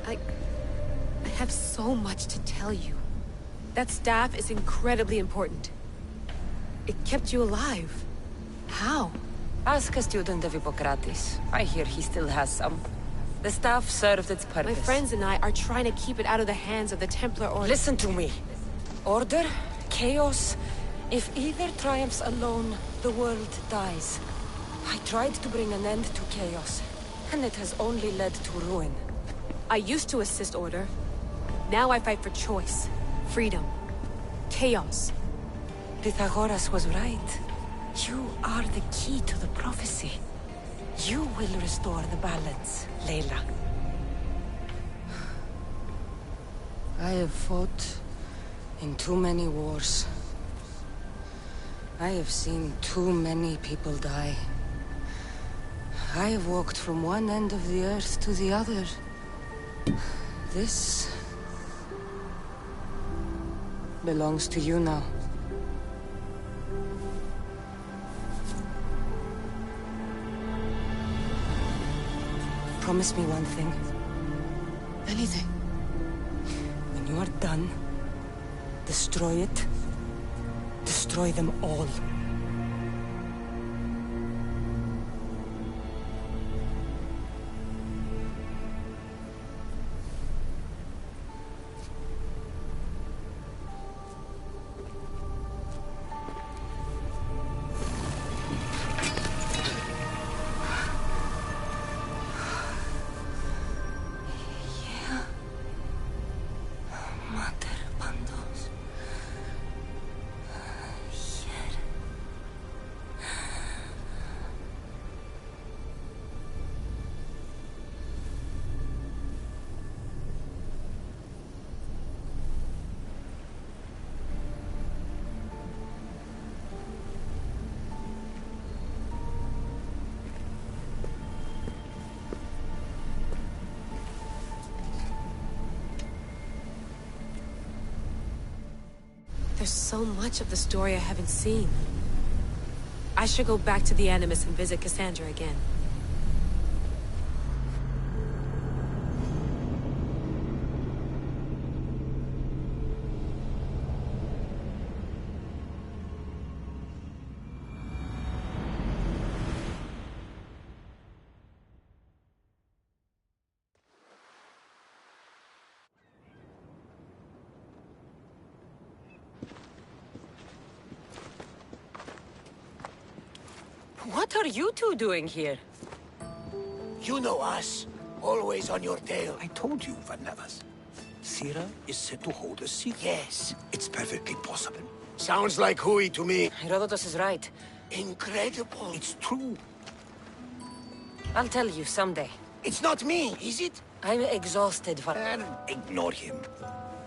I have so much to tell you. That staff is incredibly important. It kept you alive. How? Ask a student of Hippocrates. I hear he still has some. The staff served its purpose. My friends and I are trying to keep it out of the hands of the Templar Order. Listen to me. Order, chaos. If either triumphs alone, the world dies. I tried to bring an end to chaos, and it has only led to ruin. I used to assist Order. Now I fight for choice, freedom, chaos. Pythagoras was right. You are the key to the prophecy. You will restore the balance, Layla. I have fought in too many wars. I have seen too many people die. I have walked from one end of the earth to the other. This belongs to you now. Promise me one thing. Anything. When you are done, destroy it. Destroy them all. There's so much of the story I haven't seen. I should go back to the Animus and visit Cassandra again. What are you two doing here? You know us. Always on your tail. I told you, Varnavas. Sira is set to hold a secret. Yes. It's perfectly possible. Sounds like Hui to me. Herodotus is right. Incredible. It's true. I'll tell you someday. It's not me, is it? I'm exhausted for... Ignore him.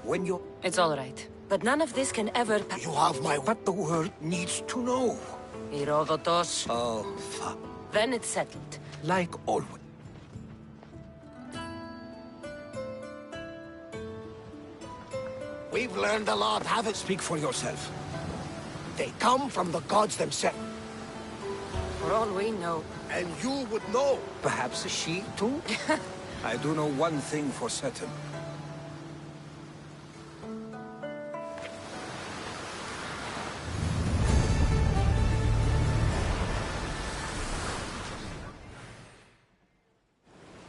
When you... It's all right. But none of this can ever... You have my... What the world needs to know. Herodotos. Oh, fuck. Then it's settled. Like always. We've learned a lot, haven't... Speak for yourself. They come from the gods themselves. For all we know. And you would know. Perhaps she, too? I do know one thing for certain.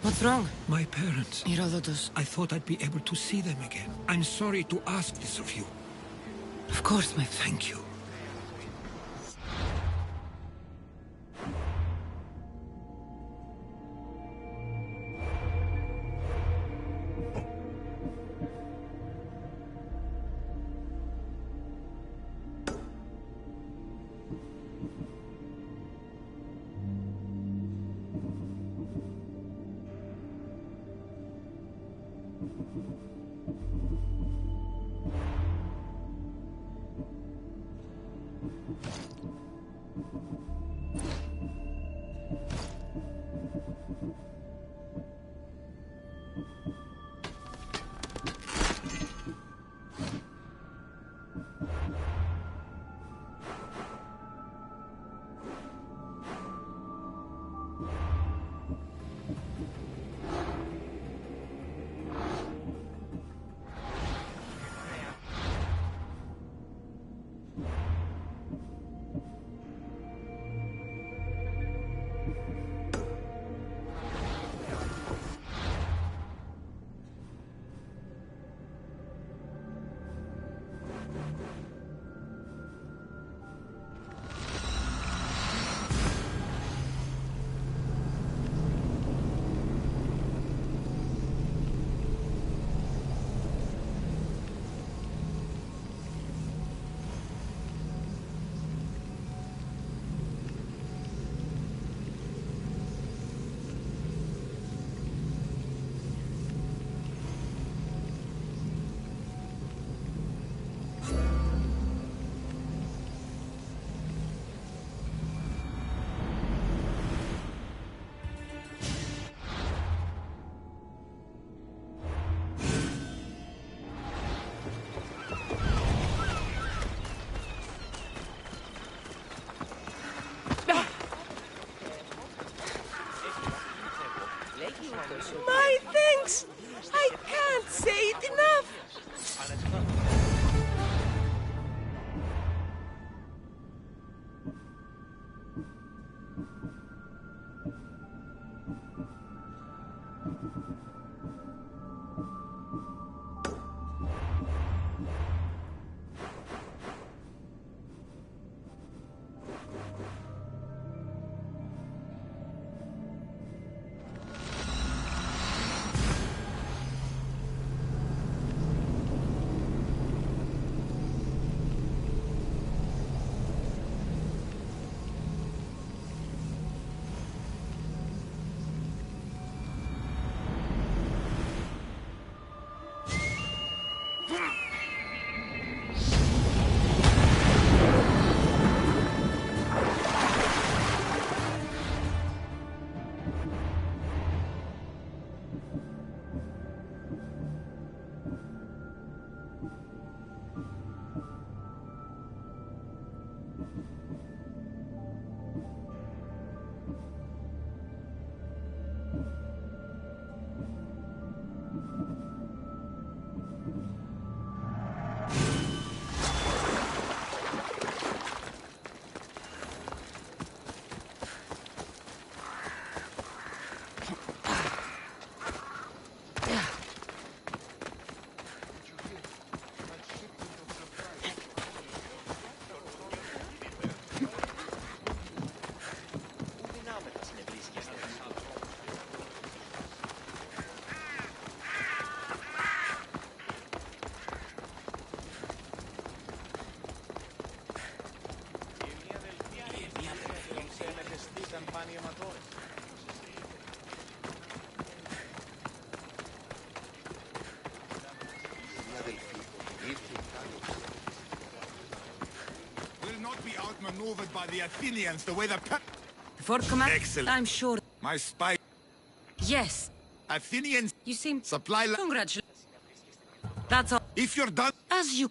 What's wrong? My parents. Herodotos. I thought I'd be able to see them again. I'm sorry to ask this of you. Of course, my friend. Thank you. My thanks! I can't say it enough! outmaneuvered by the Athenians the way the For command, Excellent. I'm sure. My spy... Yes. Athenians... You seem... Supply... Congratulations. That's all. If you're done... As you...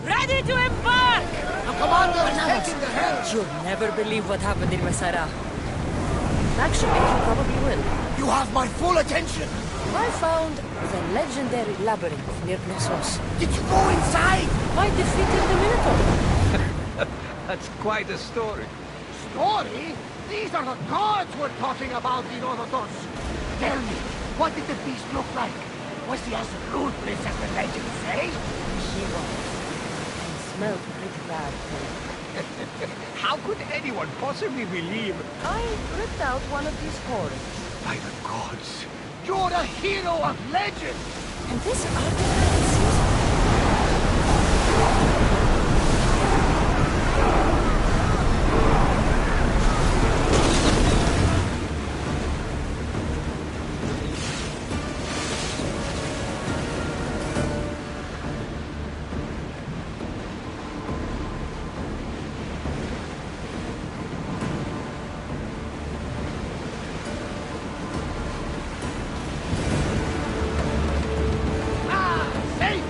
Ready to embark! The commander is taking the helm! You'll never believe what happened in Messara. Actually, you probably will. You have my full attention! I found the legendary labyrinth near Knossos. Did you go inside? I defeated the Minotaur. That's quite a story. Story? These are the gods we're talking about, Herodotus! Tell me, what did the beast look like? Was he as ruthless as the legends say? He was. He smelled pretty bad, too. How could anyone possibly believe? I ripped out one of these horns. By the gods. You're a hero of legend! And this artifact seems...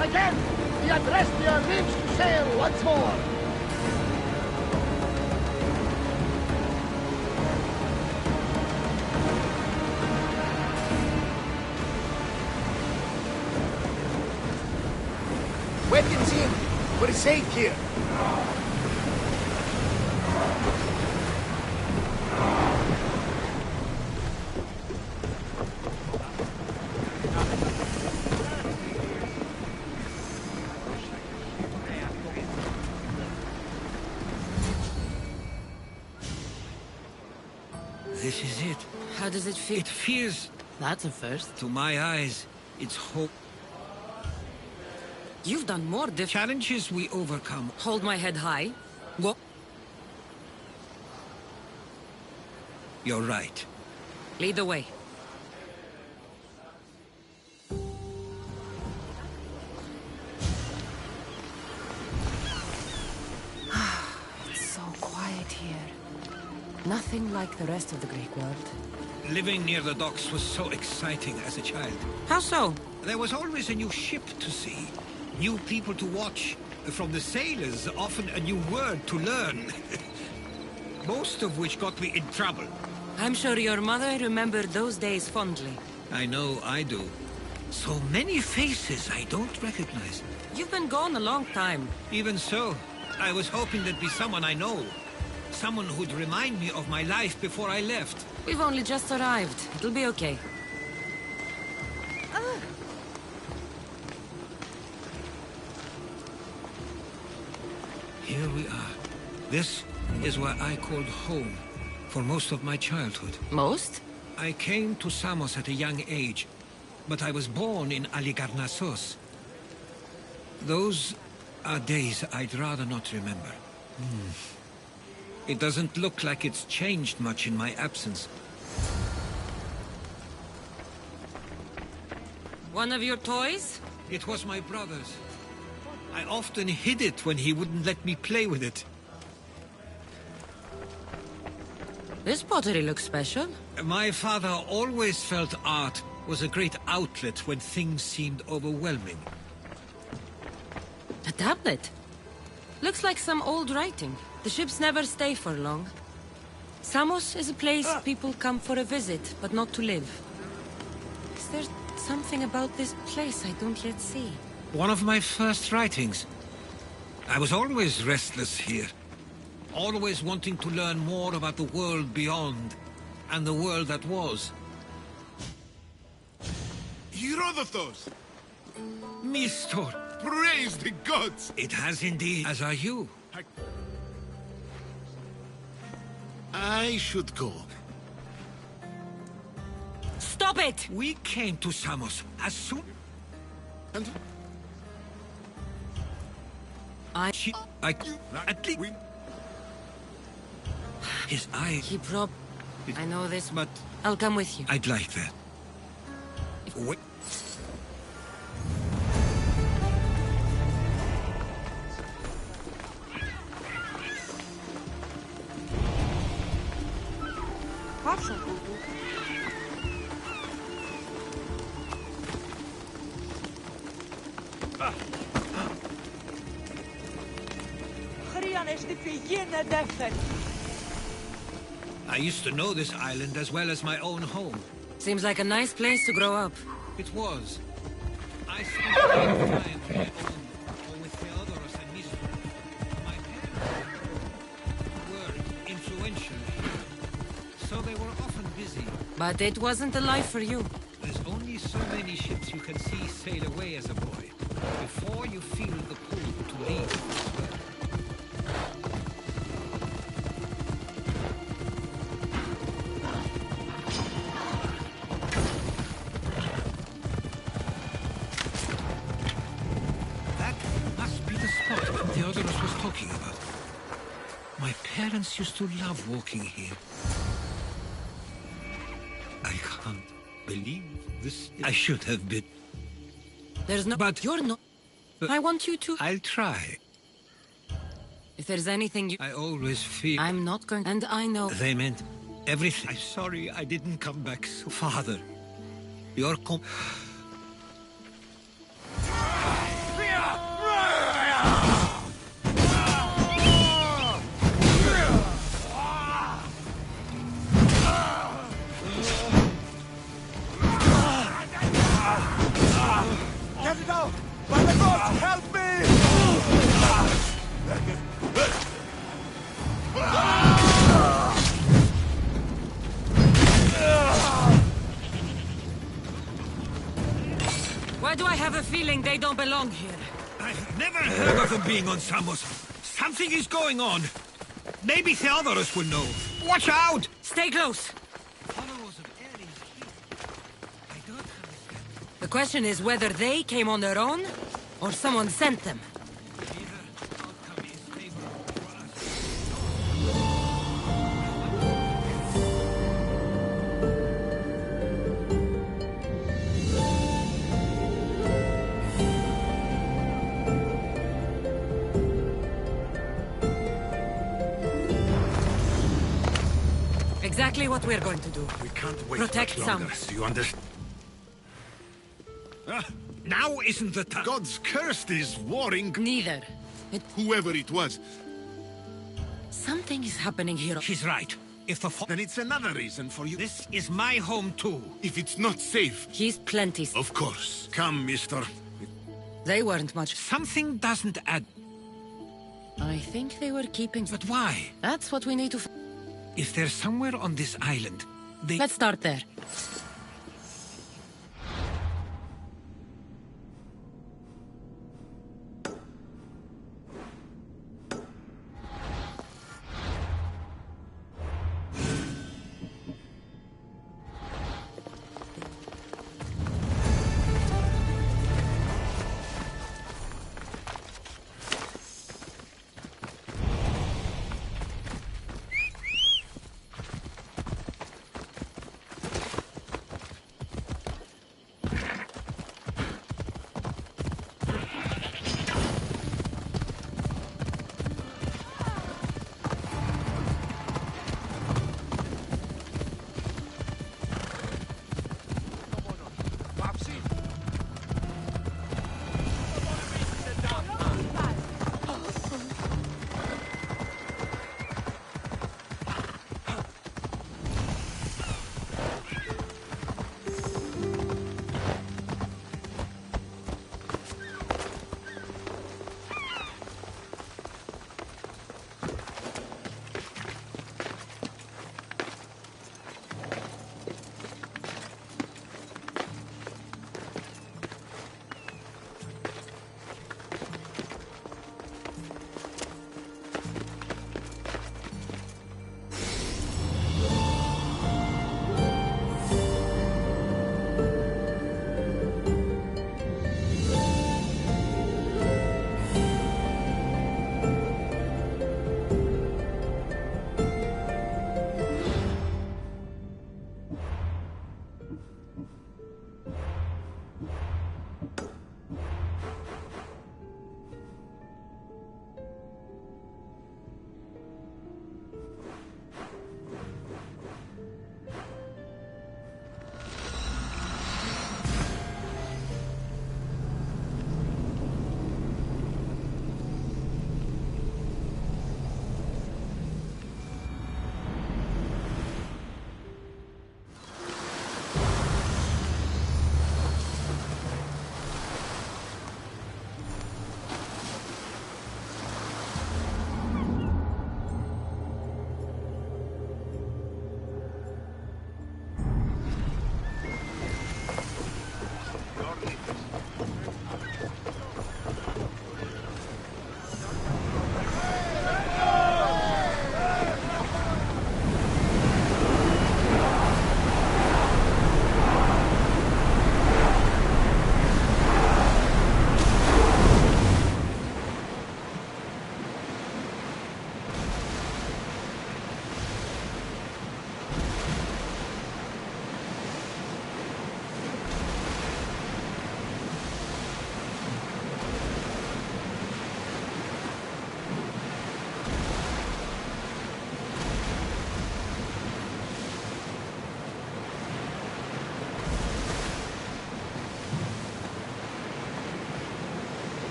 Again! The Adrestia lives to sail once more! Weapons in! We're safe here! This is it. How does it feel? It feels... That's a first. To my eyes, it's hope. You've done more challenges we overcome. Hold my head high. What? You're right. Lead the way. It's so quiet here. Nothing like the rest of the Greek world. Living near the docks was so exciting as a child. How so? There was always a new ship to see. New people to watch. From the sailors, often a new word to learn. Most of which got me in trouble. I'm sure your mother remembered those days fondly. I know I do. So many faces I don't recognize. You've been gone a long time. Even so, I was hoping there'd be someone I know. Someone who'd remind me of my life before I left. We've only just arrived. It'll be okay. Here we are. This is where I called home for most of my childhood. Most? I came to Samos at a young age, but I was born in Aligarnassos. Those are days I'd rather not remember. It doesn't look like it's changed much in my absence. One of your toys? It was my brother's. I often hid it when he wouldn't let me play with it. This pottery looks special. My father always felt art was a great outlet when things seemed overwhelming. A tablet? Looks like some old writing. The ships never stay for long. Samos is a place people come for a visit, but not to live. Is there something about this place I don't yet see? One of my first writings. I was always restless here. Always wanting to learn more about the world beyond, and the world that was. Herodotus! Mistor! Praise the gods! It has indeed, as are you. I should go. Stop it! We came to Samos as soon... And... I... At least... His eye... He I know this, but... I'll come with you. I'd like that. Wait. I used to know this island as well as my own home. Seems like a nice place to grow up. It was. I spent a lot of time on my own, or with Theodoros and Mistra. My parents were influential, so they were often busy. But it wasn't a life for you. There's only so many ships you can see sail away as a boy, before you feel the pull to leave. Theodoros was talking about. My parents used to love walking here. I can't believe this. I should have been. There's no... But you're not... I want you to... I'll try. If there's anything you... I always feel... I'm not going... And I know... They meant everything. I'm sorry I didn't come back so... Father, your Get it out! By the gods, help me! Why do I have a feeling they don't belong here? I've never heard of them being on Samos. Something is going on. Maybe Theodoros will know. Watch out! Stay close! The question is whether they came on their own, or someone sent them. Exactly what we're going to do. We can't wait Protect much longer. Samos. Do you understand? Now isn't the time. God's cursed is warring. Neither. Whoever it was. Something is happening here. She's right. If the Then it's another reason for you. This is my home too. If it's not safe. He's plenty. Of course. Come, mister. They weren't much. Something doesn't add. I think they were keeping... But why? That's what we need to... If they're somewhere on this island, they... Let's start there.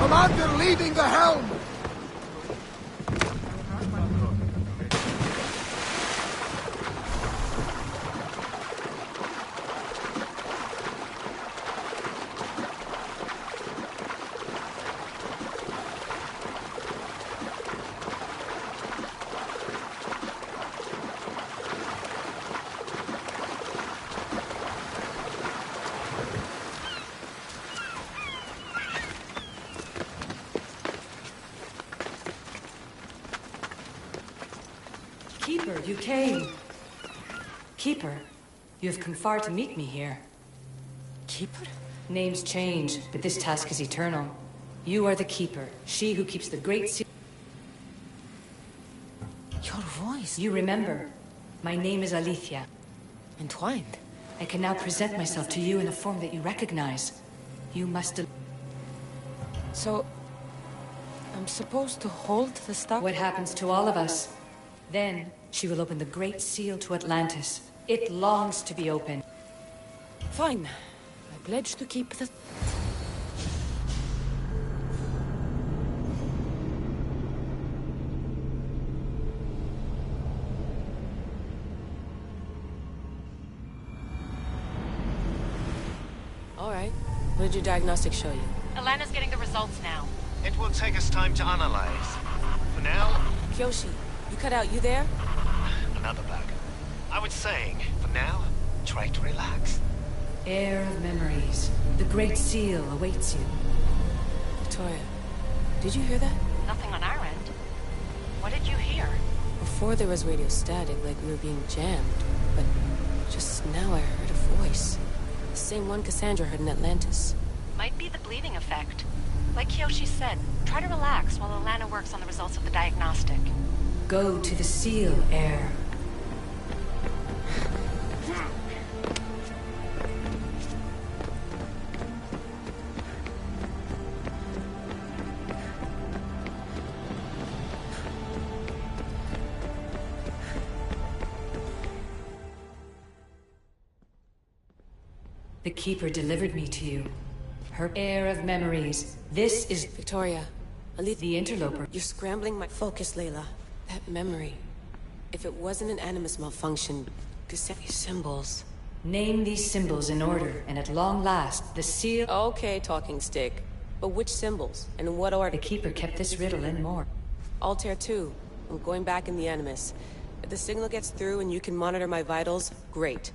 Commander leading the helm! Keeper, you came. Keeper, you have come far to meet me here. Keeper? Names change, but this task is eternal. You are the Keeper, she who keeps the Great Seal. Your voice. You remember. My name is Alicia. Entwined. I can now present myself to you in a form that you recognize. You must... So... I'm supposed to hold the stuff? What happens to all of us? Then, she will open the Great Seal to Atlantis. It longs to be open. Fine. I pledge to keep the... All right. What did your diagnostic show you? Alana's getting the results now. It will take us time to analyze. For now... Kyoshi, you cut out. You there? Another bug. I was saying, for now, try to relax. Heir of memories. The Great Seal awaits you. Victoria, did you hear that? Nothing on our end. What did you hear? Before there was radio static, like we were being jammed. But just now I heard a voice. The same one Cassandra heard in Atlantis. Might be the bleeding effect. Like Kyoshi said, try to relax while Alana works on the results of the diagnostic. Go to the seal, heir. The Keeper delivered me to you. Her heir of memories. This is... Victoria, the interloper. You're scrambling my focus, Layla. That memory. If it wasn't an animus malfunction, these symbols. Name these symbols in order, and at long last, the seal... Okay, talking stick. But which symbols? And in what order? The Keeper kept this riddle and more. Altair 2. I'm going back in the animus. If the signal gets through and you can monitor my vitals, great.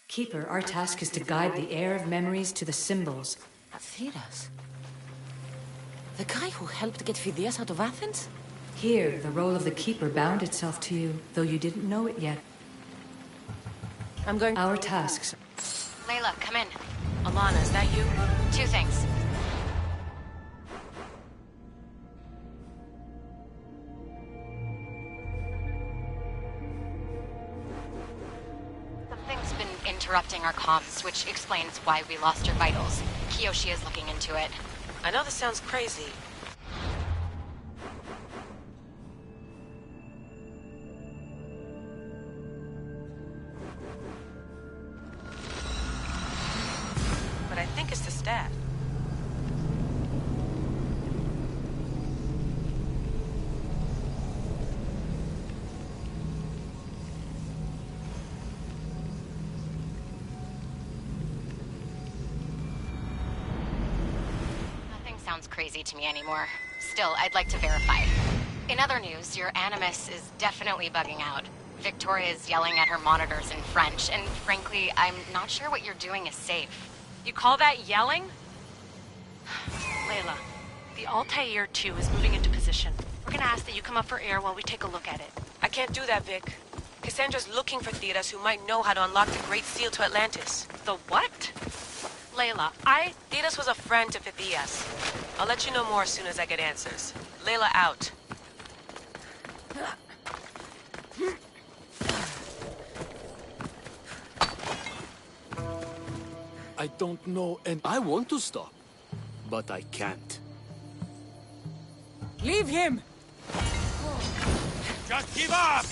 Keeper, our task is to guide the heir of memories to the symbols. Phidias? The guy who helped get Phidias out of Athens? Here, the role of the Keeper bound itself to you, though you didn't know it yet. I'm going... Our tasks... Layla, come in. Alana, is that you? Two things. Something's been interrupting our comms, which explains why we lost our vitals. Kyoshi is looking into it. I know this sounds crazy. But I think it's the stat. Sounds crazy to me anymore. Still, I'd like to verify. In other news, your animus is definitely bugging out. Victoria is yelling at her monitors in French, and frankly, I'm not sure what you're doing is safe. You call that yelling? Layla, the Altair 2 is moving into position. We're gonna ask that you come up for air while we take a look at it. I can't do that, Vic. Cassandra's looking for Theras who might know how to unlock the Great Seal to Atlantis. The what? Layla, Didas was a friend to Pythias. I'll let you know more as soon as I get answers. Layla out. I don't know, and I want to stop, but I can't. Leave him! Just give up!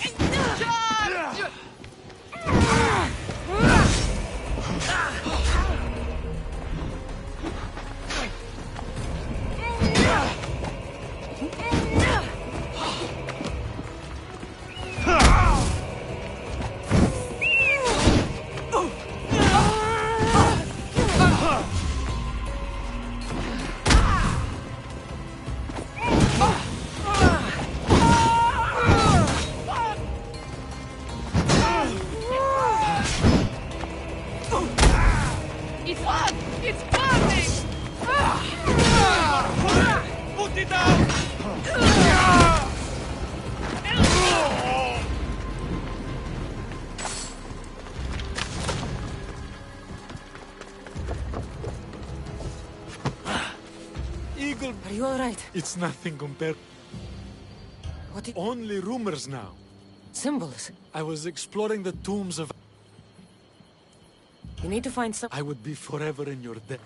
It's burning! Put it out! Eagle... Are you alright? It's nothing compared... What? Only rumors now. Symbols? I was exploring the tombs of... You need to find some... I would be forever in your debt.